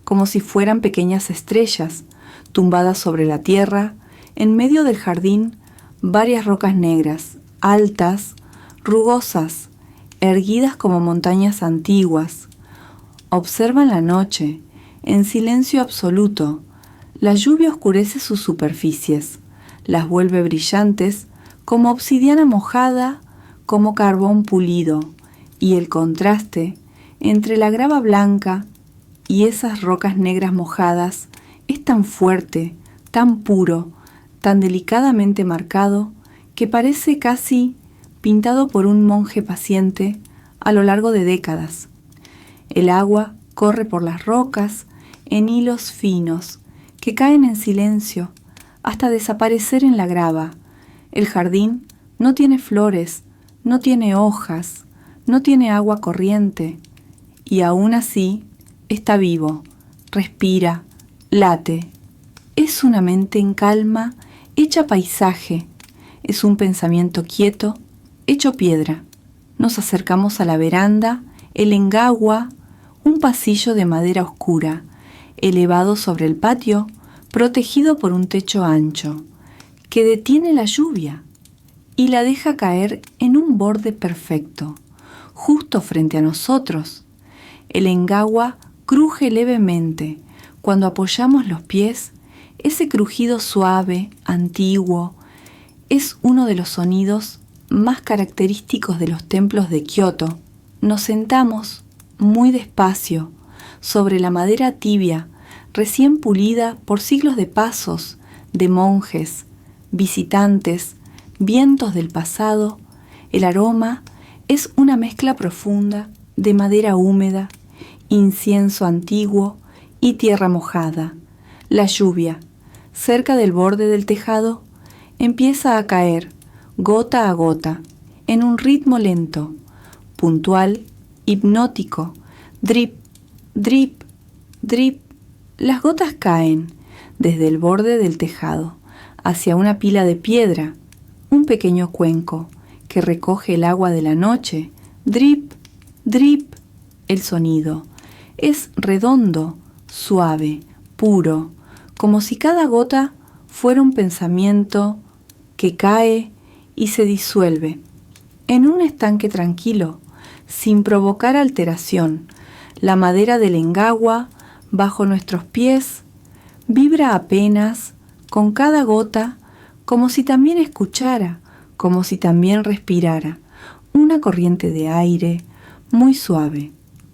como si fueran pequeñas estrellas, tumbadas sobre la tierra, en medio del jardín, varias rocas negras, altas, rugosas, erguidas como montañas antiguas. Observan la noche, en silencio absoluto. La lluvia oscurece sus superficies, las vuelve brillantes como obsidiana mojada, como carbón pulido, y el contraste entre la grava blanca y esas rocas negras mojadas es tan fuerte, tan puro, tan delicadamente marcado, que parece casi pintado por un monje paciente a lo largo de décadas. El agua corre por las rocas en hilos finos que caen en silencio hasta desaparecer en la grava. El jardín no tiene flores, no tiene hojas, no tiene agua corriente, y aún así está vivo, respira, late. Es una mente en calma, hecha paisaje. Es un pensamiento quieto, hecho piedra. Nos acercamos a la veranda, el engagua, un pasillo de madera oscura, elevado sobre el patio, protegido por un techo ancho, que detiene la lluvia y la deja caer en un borde perfecto, justo frente a nosotros. El engagua cruje levemente cuando apoyamos los pies. Ese crujido suave, antiguo, es uno de los sonidos más característicos de los templos de Kioto. Nos sentamos muy despacio sobre la madera tibia, recién pulida por siglos de pasos, de monjes, visitantes, vientos del pasado. El aroma es una mezcla profunda de madera húmeda, incienso antiguo y tierra mojada. La lluvia, cerca del borde del tejado, empieza a caer, gota a gota, en un ritmo lento, puntual, hipnótico, drip, drip, drip. Las gotas caen desde el borde del tejado hacia una pila de piedra, un pequeño cuenco que recoge el agua de la noche. Drip, drip. El sonido es redondo, suave, puro, como si cada gota fuera un pensamiento que cae y se disuelve en un estanque tranquilo, sin provocar alteración. La madera del engagua bajo nuestros pies vibra apenas con cada gota, como si también escuchara, como si también respirara. Una corriente de aire muy suave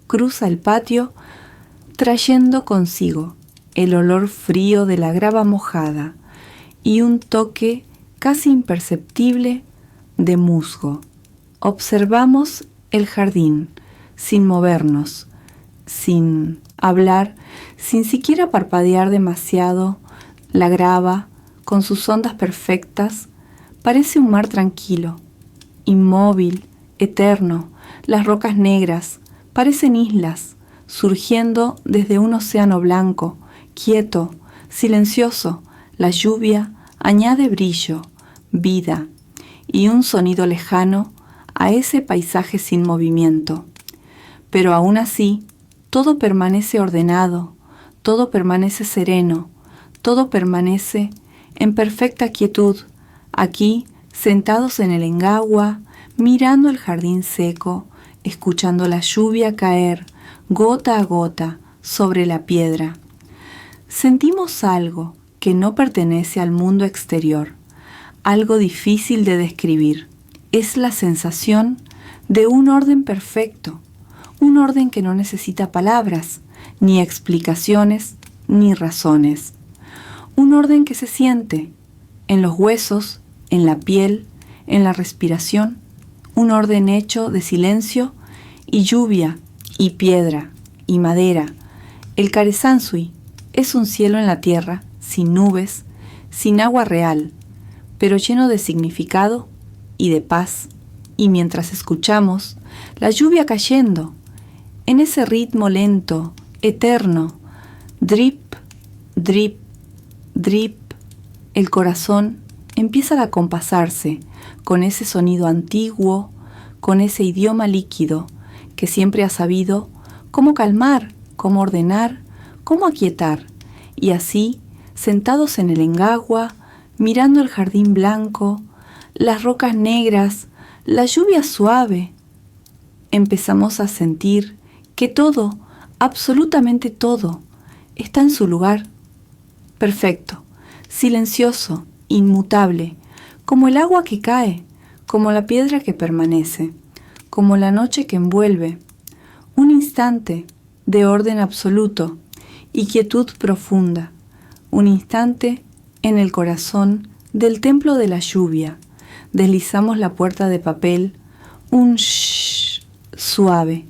cruza el patio, trayendo consigo el olor frío de la grava mojada y un toque casi imperceptible de musgo. Observamos el jardín sin movernos, sin hablar, sin siquiera parpadear demasiado. La grava, con sus ondas perfectas, parece un mar tranquilo, inmóvil, eterno. Las rocas negras parecen islas, surgiendo desde un océano blanco, quieto, silencioso. La lluvia añade brillo, vida y un sonido lejano a ese paisaje sin movimiento. Pero aún así, todo permanece ordenado, todo permanece sereno, todo permanece en perfecta quietud, aquí, sentados en el engagua, mirando el jardín seco, escuchando la lluvia caer, gota a gota, sobre la piedra. Sentimos algo que no pertenece al mundo exterior, algo difícil de describir. Es la sensación de un orden perfecto, un orden que no necesita palabras, ni explicaciones, ni razones. Un orden que se siente en los huesos, en la piel, en la respiración, un orden hecho de silencio y lluvia y piedra y madera. El Carezansui es un cielo en la tierra, sin nubes, sin agua real, pero lleno de significado y de paz. Y mientras escuchamos la lluvia cayendo, en ese ritmo lento, eterno, drip, drip, drip, el corazón empieza a compasarse con ese sonido antiguo, con ese idioma líquido que siempre ha sabido cómo calmar, cómo ordenar, cómo aquietar. Y así, sentados en el engagua, mirando el jardín blanco, las rocas negras, la lluvia suave, empezamos a sentir que todo, absolutamente todo, está en su lugar, perfecto, silencioso, inmutable, como el agua que cae, como la piedra que permanece, como la noche que envuelve, un instante de orden absoluto y quietud profunda, un instante en el corazón del templo de la lluvia. Deslizamos la puerta de papel, un shhh suave,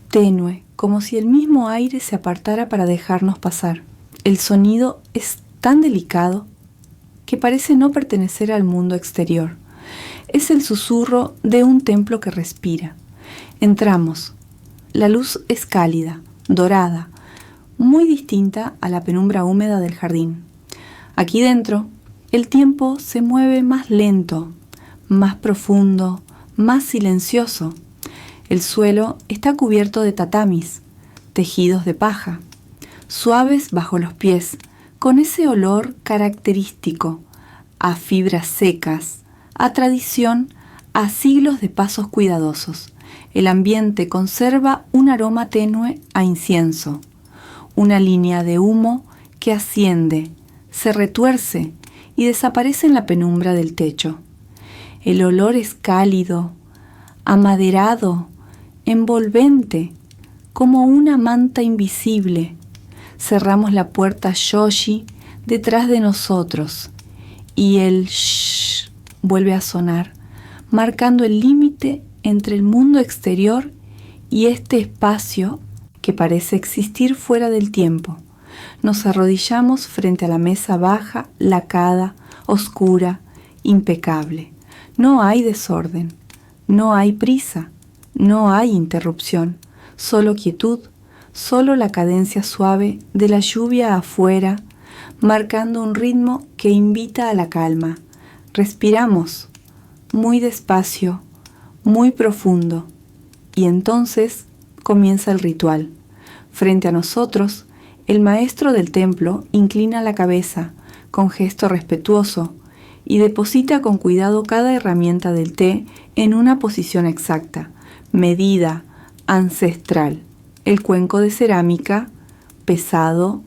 tenue, como si el mismo aire se apartara para dejarnos pasar. El sonido es tan delicado que parece no pertenecer al mundo exterior. Es el susurro de un templo que respira. Entramos. La luz es cálida, dorada, muy distinta a la penumbra húmeda del jardín. Aquí dentro, el tiempo se mueve más lento, más profundo, más silencioso. El suelo está cubierto de tatamis, tejidos de paja, suaves bajo los pies, con ese olor característico, a fibras secas, a tradición, a siglos de pasos cuidadosos. El ambiente conserva un aroma tenue a incienso, una línea de humo que asciende, se retuerce y desaparece en la penumbra del techo. El olor es cálido, amaderado, envolvente, como una manta invisible. Cerramos la puerta Yoshi detrás de nosotros y el shh vuelve a sonar, marcando el límite entre el mundo exterior y este espacio que parece existir fuera del tiempo. Nos arrodillamos frente a la mesa baja, lacada, oscura, impecable. No hay desorden, no hay prisa, no hay interrupción, solo quietud, solo la cadencia suave de la lluvia afuera, marcando un ritmo que invita a la calma. Respiramos muy despacio, muy profundo, y entonces comienza el ritual. Frente a nosotros, el maestro del templo inclina la cabeza con gesto respetuoso y deposita con cuidado cada herramienta del té en una posición exacta, medida, ancestral. El cuenco de cerámica, pesado,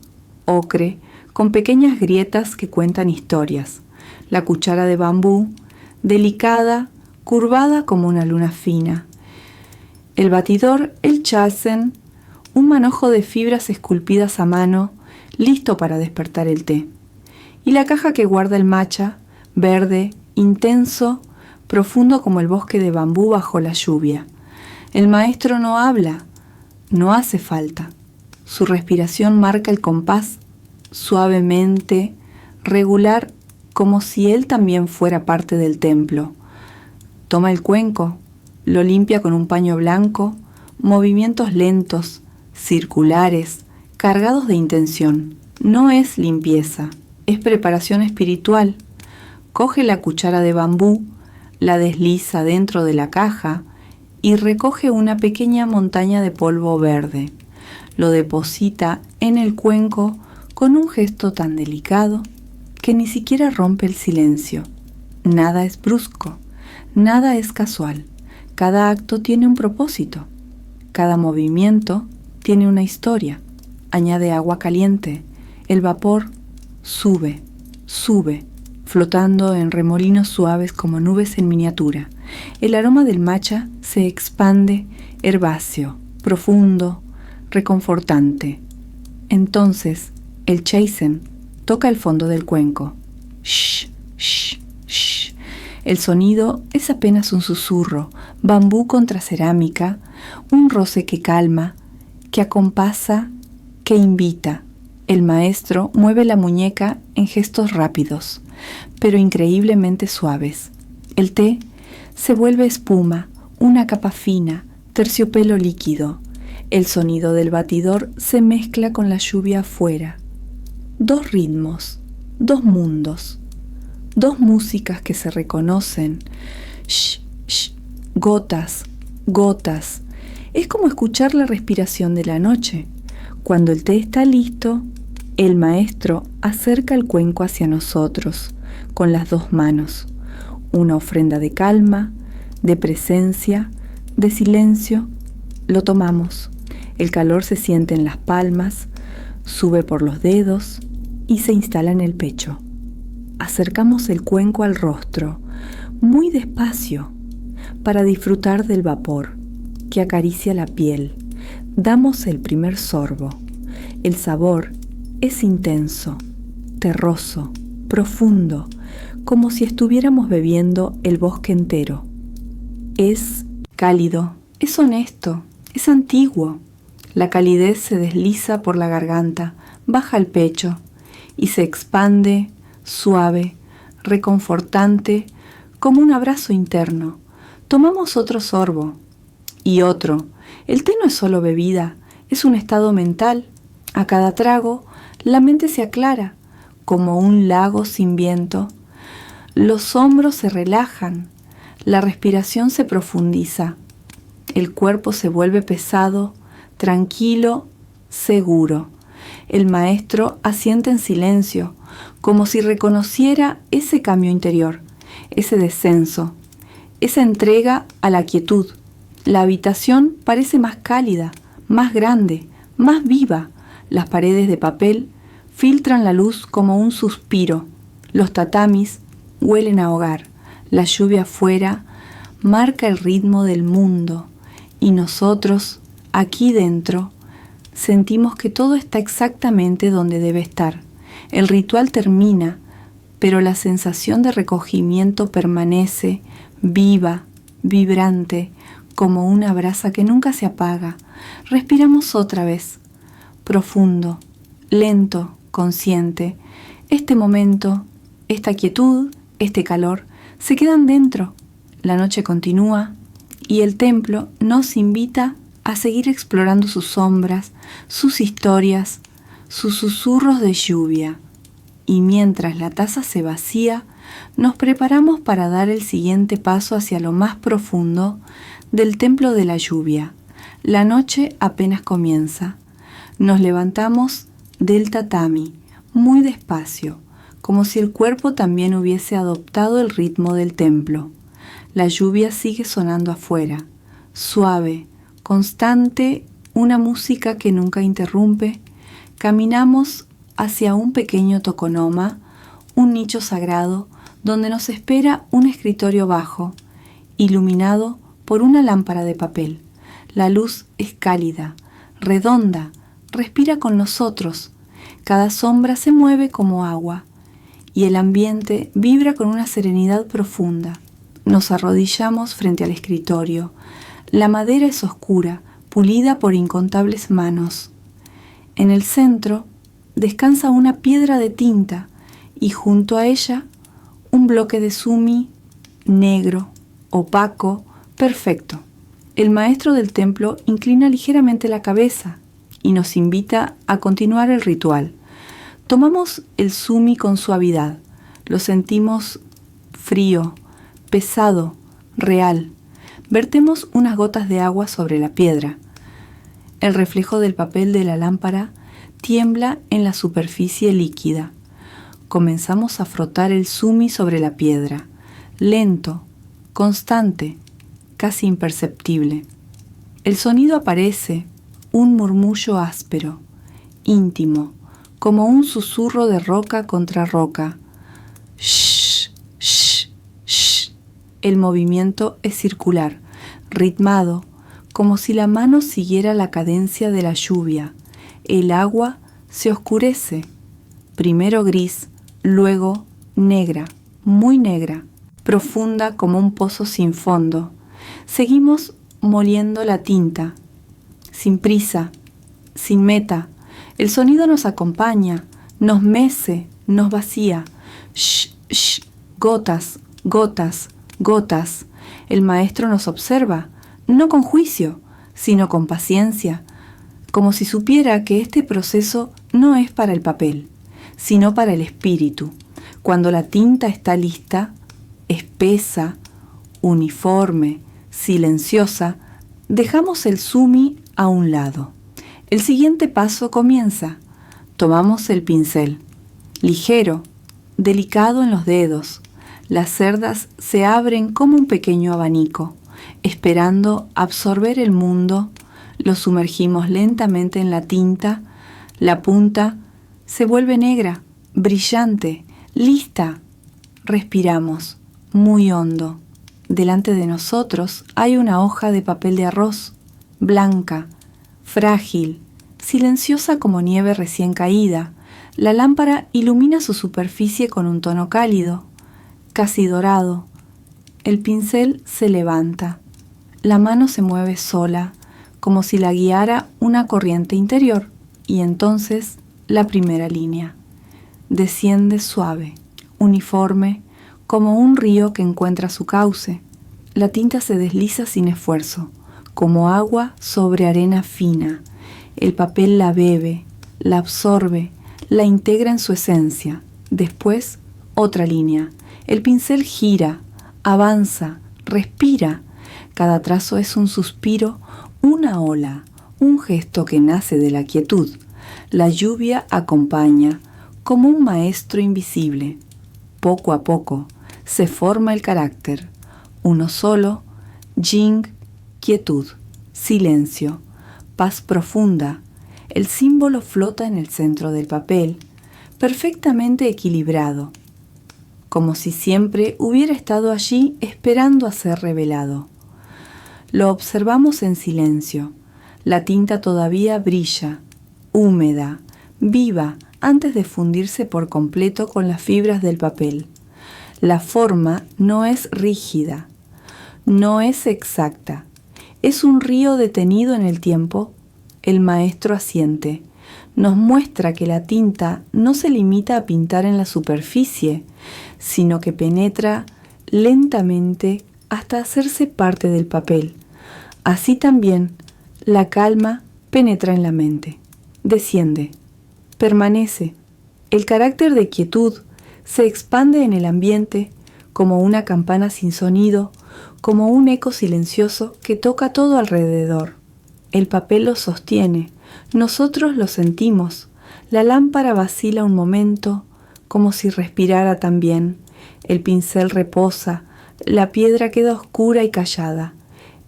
ocre, con pequeñas grietas que cuentan historias. La cuchara de bambú, delicada, curvada como una luna fina. El batidor, el chasen, un manojo de fibras esculpidas a mano, listo para despertar el té. Y la caja que guarda el matcha, verde, intenso, profundo como el bosque de bambú bajo la lluvia. El maestro no habla, no hace falta. Su respiración marca el compás, suavemente, regular, como si él también fuera parte del templo. Toma el cuenco, lo limpia con un paño blanco, movimientos lentos, circulares, cargados de intención. No es limpieza, es preparación espiritual. Coge la cuchara de bambú, la desliza dentro de la caja y recoge una pequeña montaña de polvo verde. Lo deposita en el cuenco con un gesto tan delicado que ni siquiera rompe el silencio. Nada es brusco, nada es casual. Cada acto tiene un propósito. Cada movimiento tiene una historia. Añade agua caliente. El vapor sube, sube, flotando en remolinos suaves como nubes en miniatura. El aroma del matcha se expande, herbáceo, profundo, reconfortante. Entonces, el chaisen toca el fondo del cuenco. Shh, shh, shh. El sonido es apenas un susurro, bambú contra cerámica, un roce que calma, que acompasa, que invita. El maestro mueve la muñeca en gestos rápidos, pero increíblemente suaves. El té se vuelve espuma, una capa fina, terciopelo líquido. El sonido del batidor se mezcla con la lluvia afuera. Dos ritmos, dos mundos, dos músicas que se reconocen. Shh, shh, gotas, gotas. Es como escuchar la respiración de la noche. Cuando el té está listo, el maestro acerca el cuenco hacia nosotros con las dos manos. Una ofrenda de calma, de presencia, de silencio. Lo tomamos. El calor se siente en las palmas, sube por los dedos y se instala en el pecho. Acercamos el cuenco al rostro, muy despacio, para disfrutar del vapor que acaricia la piel. Damos el primer sorbo. El sabor es intenso, terroso, profundo, como si estuviéramos bebiendo el bosque entero. Es cálido, es honesto, es antiguo. La calidez se desliza por la garganta, baja al pecho y se expande, suave, reconfortante, como un abrazo interno. Tomamos otro sorbo y otro. El té no es solo bebida, es un estado mental. A cada trago, la mente se aclara, como un lago sin viento. Los hombros se relajan, la respiración se profundiza, el cuerpo se vuelve pesado, tranquilo, seguro. El maestro asiente en silencio, como si reconociera ese cambio interior, ese descenso, esa entrega a la quietud. La habitación parece más cálida, más grande, más viva. Las paredes de papel filtran la luz como un suspiro. Los tatamis huelen a hogar. La lluvia afuera marca el ritmo del mundo. Y nosotros, aquí dentro, sentimos que todo está exactamente donde debe estar. El ritual termina, pero la sensación de recogimiento permanece viva, vibrante, como una brasa que nunca se apaga. Respiramos otra vez, profundo, lento, consciente. Este momento, esta quietud, este calor, se quedan dentro. La noche continúa y el templo nos invita a seguir explorando sus sombras, sus historias, sus susurros de lluvia. Y mientras la taza se vacía, nos preparamos para dar el siguiente paso hacia lo más profundo del templo de la lluvia. La noche apenas comienza. Nos levantamos del tatami, muy despacio, como si el cuerpo también hubiese adoptado el ritmo del templo. La lluvia sigue sonando afuera, suave, constante, una música que nunca interrumpe. Caminamos hacia un pequeño tokonoma, un nicho sagrado, donde nos espera un escritorio bajo, iluminado por una lámpara de papel. La luz es cálida, redonda, respira con nosotros. Cada sombra se mueve como agua y el ambiente vibra con una serenidad profunda. Nos arrodillamos frente al escritorio. La madera es oscura, pulida por incontables manos. En el centro descansa una piedra de tinta y junto a ella un bloque de sumi negro, opaco, perfecto. El maestro del templo inclina ligeramente la cabeza y nos invita a continuar el ritual. Tomamos el sumi con suavidad. Lo sentimos frío, pesado, real. Vertemos unas gotas de agua sobre la piedra. El reflejo del papel de la lámpara tiembla en la superficie líquida. Comenzamos a frotar el sumi sobre la piedra, lento, constante, casi imperceptible. El sonido aparece, un murmullo áspero, íntimo, como un susurro de roca contra roca. Shh, shh, shh. el movimiento es circular, ritmado, como si la mano siguiera la cadencia de la lluvia. El agua se oscurece, primero gris, luego negra, muy negra, profunda como un pozo sin fondo. Seguimos moliendo la tinta, sin prisa, sin meta. El sonido nos acompaña, nos mece, nos vacía. Shh, shh, gotas, gotas, gotas. El maestro nos observa, no con juicio, sino con paciencia, como si supiera que este proceso no es para el papel, sino para el espíritu. Cuando la tinta está lista, espesa, uniforme, silenciosa, dejamos el sumi a un lado. El siguiente paso comienza. Tomamos el pincel, ligero, delicado en los dedos. Las cerdas se abren como un pequeño abanico, esperando absorber el mundo. Lo sumergimos lentamente en la tinta. La punta se vuelve negra, brillante, lista. Respiramos, muy hondo. Delante de nosotros hay una hoja de papel de arroz, blanca, frágil, silenciosa como nieve recién caída. La lámpara ilumina su superficie con un tono cálido, casi dorado. El pincel se levanta. La mano se mueve sola, como si la guiara una corriente interior, y entonces la primera línea. Desciende suave, uniforme, como un río que encuentra su cauce. La tinta se desliza sin esfuerzo, como agua sobre arena fina. El papel la bebe, la absorbe, la integra en su esencia. Después, otra línea. El pincel gira, avanza, respira. Cada trazo es un suspiro, una ola, un gesto que nace de la quietud. La lluvia acompaña, como un maestro invisible. Poco a poco se forma el carácter. Uno solo, Jing, quietud, silencio, paz profunda. El símbolo flota en el centro del papel, perfectamente equilibrado, como si siempre hubiera estado allí esperando a ser revelado. Lo observamos en silencio. La tinta todavía brilla, húmeda, viva, antes de fundirse por completo con las fibras del papel. La forma no es rígida, no es exacta. Es un río detenido en el tiempo. El maestro asiente. Nos muestra que la tinta no se limita a pintar en la superficie, sino que penetra lentamente hasta hacerse parte del papel. Así también, la calma penetra en la mente, desciende, permanece. El carácter de quietud se expande en el ambiente como una campana sin sonido, como un eco silencioso que toca todo alrededor. El papel lo sostiene, nosotros lo sentimos. La lámpara vacila un momento, como si respirara también. El pincel reposa, la piedra queda oscura y callada.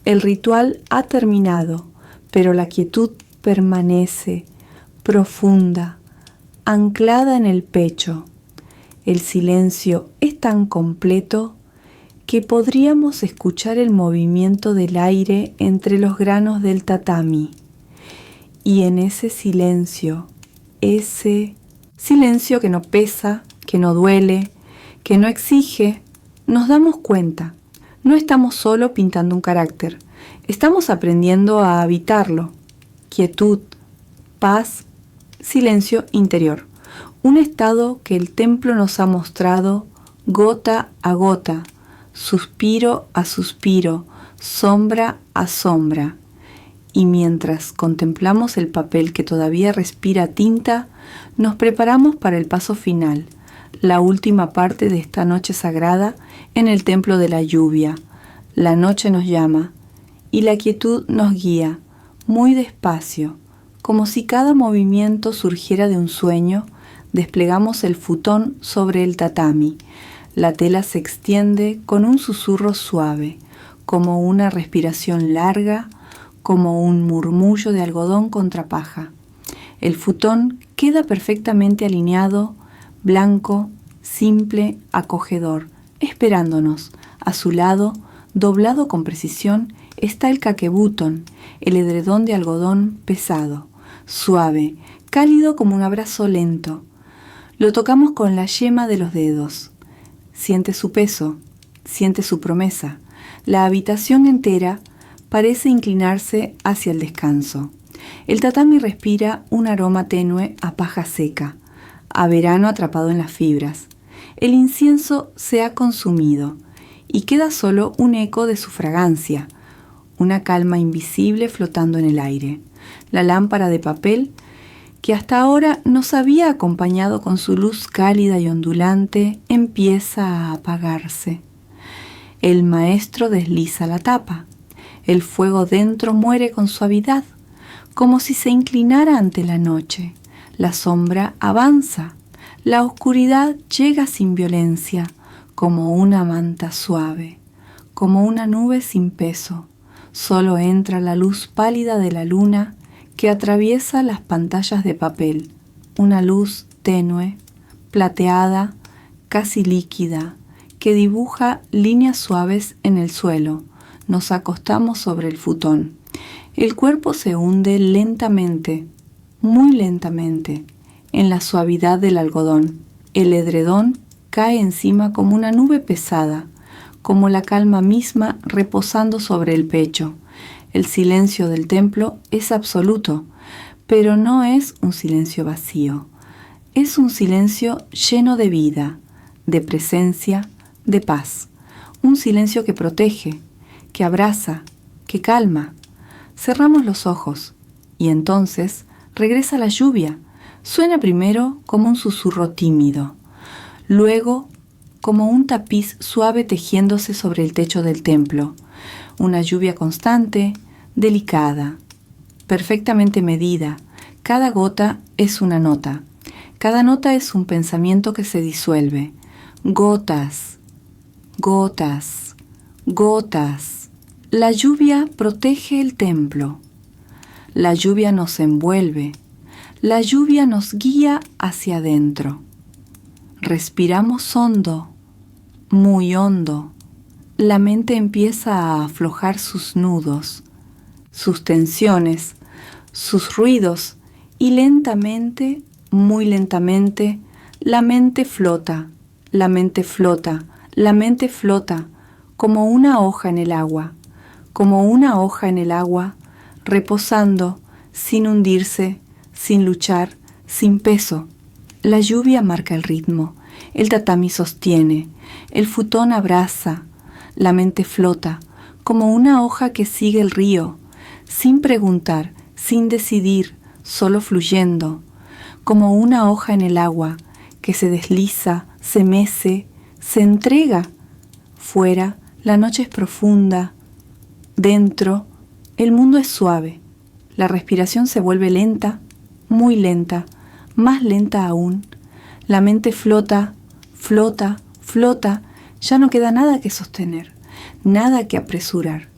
El ritual ha terminado, pero la quietud permanece, profunda, anclada en el pecho. El silencio es tan completo que podríamos escuchar el movimiento del aire entre los granos del tatami. Y en ese silencio que no pesa, que no duele, que no exige, nos damos cuenta. No estamos solo pintando un carácter, estamos aprendiendo a habitarlo. Quietud, paz, silencio interior. Un estado que el templo nos ha mostrado gota a gota, suspiro a suspiro, sombra a sombra. Y mientras contemplamos el papel que todavía respira tinta, nos preparamos para el paso final, la última parte de esta noche sagrada en el templo de la lluvia. La noche nos llama y la quietud nos guía, muy despacio, como si cada movimiento surgiera de un sueño. Desplegamos el futón sobre el tatami. La tela se extiende con un susurro suave, como una respiración larga, como un murmullo de algodón contra paja. El futón queda perfectamente alineado, blanco, simple, acogedor, esperándonos, A su lado, doblado con precisión, está el caquebutón, el edredón de algodón pesado, suave, cálido como un abrazo lento. Lo tocamos con la yema de los dedos. Siente su peso, siente su promesa. La habitación entera parece inclinarse hacia el descanso. El tatami respira un aroma tenue a paja seca, a verano atrapado en las fibras. El incienso se ha consumido y queda solo un eco de su fragancia, una calma invisible flotando en el aire. La lámpara de papel, que hasta ahora nos había acompañado con su luz cálida y ondulante, empieza a apagarse. El maestro desliza la tapa. El fuego dentro muere con suavidad, como si se inclinara ante la noche. La sombra avanza. La oscuridad llega sin violencia, como una manta suave, como una nube sin peso. Solo entra la luz pálida de la luna que atraviesa las pantallas de papel, una luz tenue, plateada, casi líquida, que dibuja líneas suaves en el suelo. Nos acostamos sobre el futón. El cuerpo se hunde lentamente, muy lentamente, en la suavidad del algodón. El edredón cae encima como una nube pesada, como la calma misma reposando sobre el pecho. El silencio del templo es absoluto, pero no es un silencio vacío. Es un silencio lleno de vida, de presencia, de paz. Un silencio que protege, que abraza, que calma. Cerramos los ojos y entonces regresa la lluvia. Suena primero como un susurro tímido, luego como un tapiz suave tejiéndose sobre el techo del templo. Una lluvia constante, delicada, perfectamente medida. Cada gota es una nota. Cada nota es un pensamiento que se disuelve. Gotas, gotas, gotas. La lluvia protege el templo. La lluvia nos envuelve. La lluvia nos guía hacia adentro. Respiramos hondo, muy hondo. La mente empieza a aflojar sus nudos, sus tensiones, sus ruidos, y lentamente, muy lentamente, la mente flota, la mente flota, la mente flota, como una hoja en el agua, como una hoja en el agua, reposando, sin hundirse, sin luchar, sin peso. La lluvia marca el ritmo, el tatami sostiene, el futón abraza, la mente flota, como una hoja que sigue el río, sin preguntar, sin decidir, solo fluyendo, como una hoja en el agua que se desliza, se mece, se entrega. Fuera, la noche es profunda. Dentro, el mundo es suave. La respiración se vuelve lenta, muy lenta, más lenta aún. La mente flota, flota, flota. Ya no queda nada que sostener, nada que apresurar,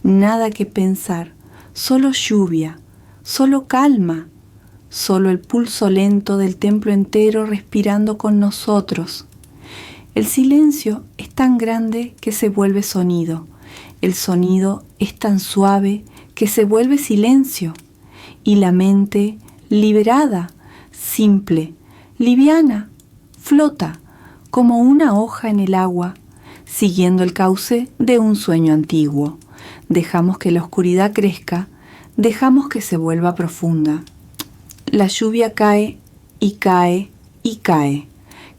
nada que pensar. Solo lluvia, solo calma, solo el pulso lento del templo entero respirando con nosotros. El silencio es tan grande que se vuelve sonido. El sonido es tan suave que se vuelve silencio. Y la mente, liberada, simple, liviana, flota como una hoja en el agua, siguiendo el cauce de un sueño antiguo. Dejamos que la oscuridad crezca, dejamos que se vuelva profunda. La lluvia cae y cae y cae.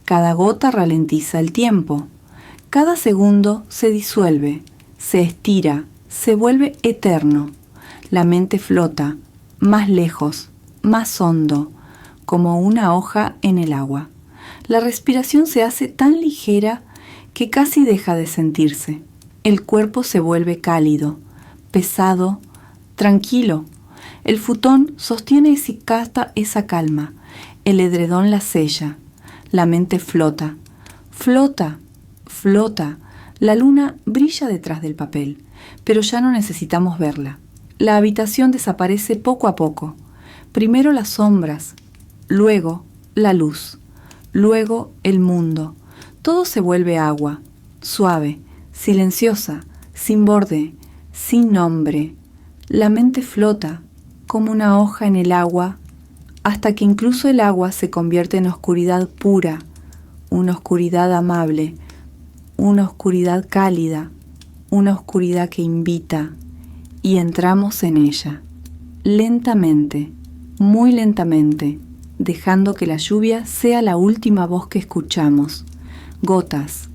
Cada gota ralentiza el tiempo. Cada segundo se disuelve, se estira, se vuelve eterno. La mente flota, más lejos, más hondo, como una hoja en el agua. La respiración se hace tan ligera que casi deja de sentirse. El cuerpo se vuelve cálido, pesado, tranquilo. El futón sostiene esa calma. El edredón la sella. La mente flota, flota, flota. La luna brilla detrás del papel, pero ya no necesitamos verla. La habitación desaparece poco a poco. Primero las sombras, luego la luz, luego el mundo. Todo se vuelve agua, suave, silenciosa, sin borde, sin nombre. La mente flota como una hoja en el agua, hasta que incluso el agua se convierte en oscuridad pura, una oscuridad amable, una oscuridad cálida, una oscuridad que invita, y entramos en ella, lentamente, muy lentamente, dejando que la lluvia sea la última voz que escuchamos. Gotas,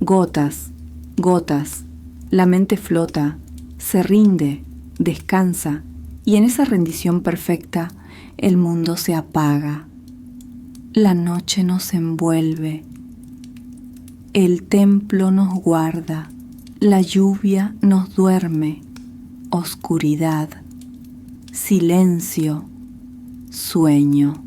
gotas, gotas. La mente flota, se rinde, descansa, y en esa rendición perfecta el mundo se apaga. La noche nos envuelve. El templo nos guarda. La lluvia nos duerme. Oscuridad, silencio, sueño.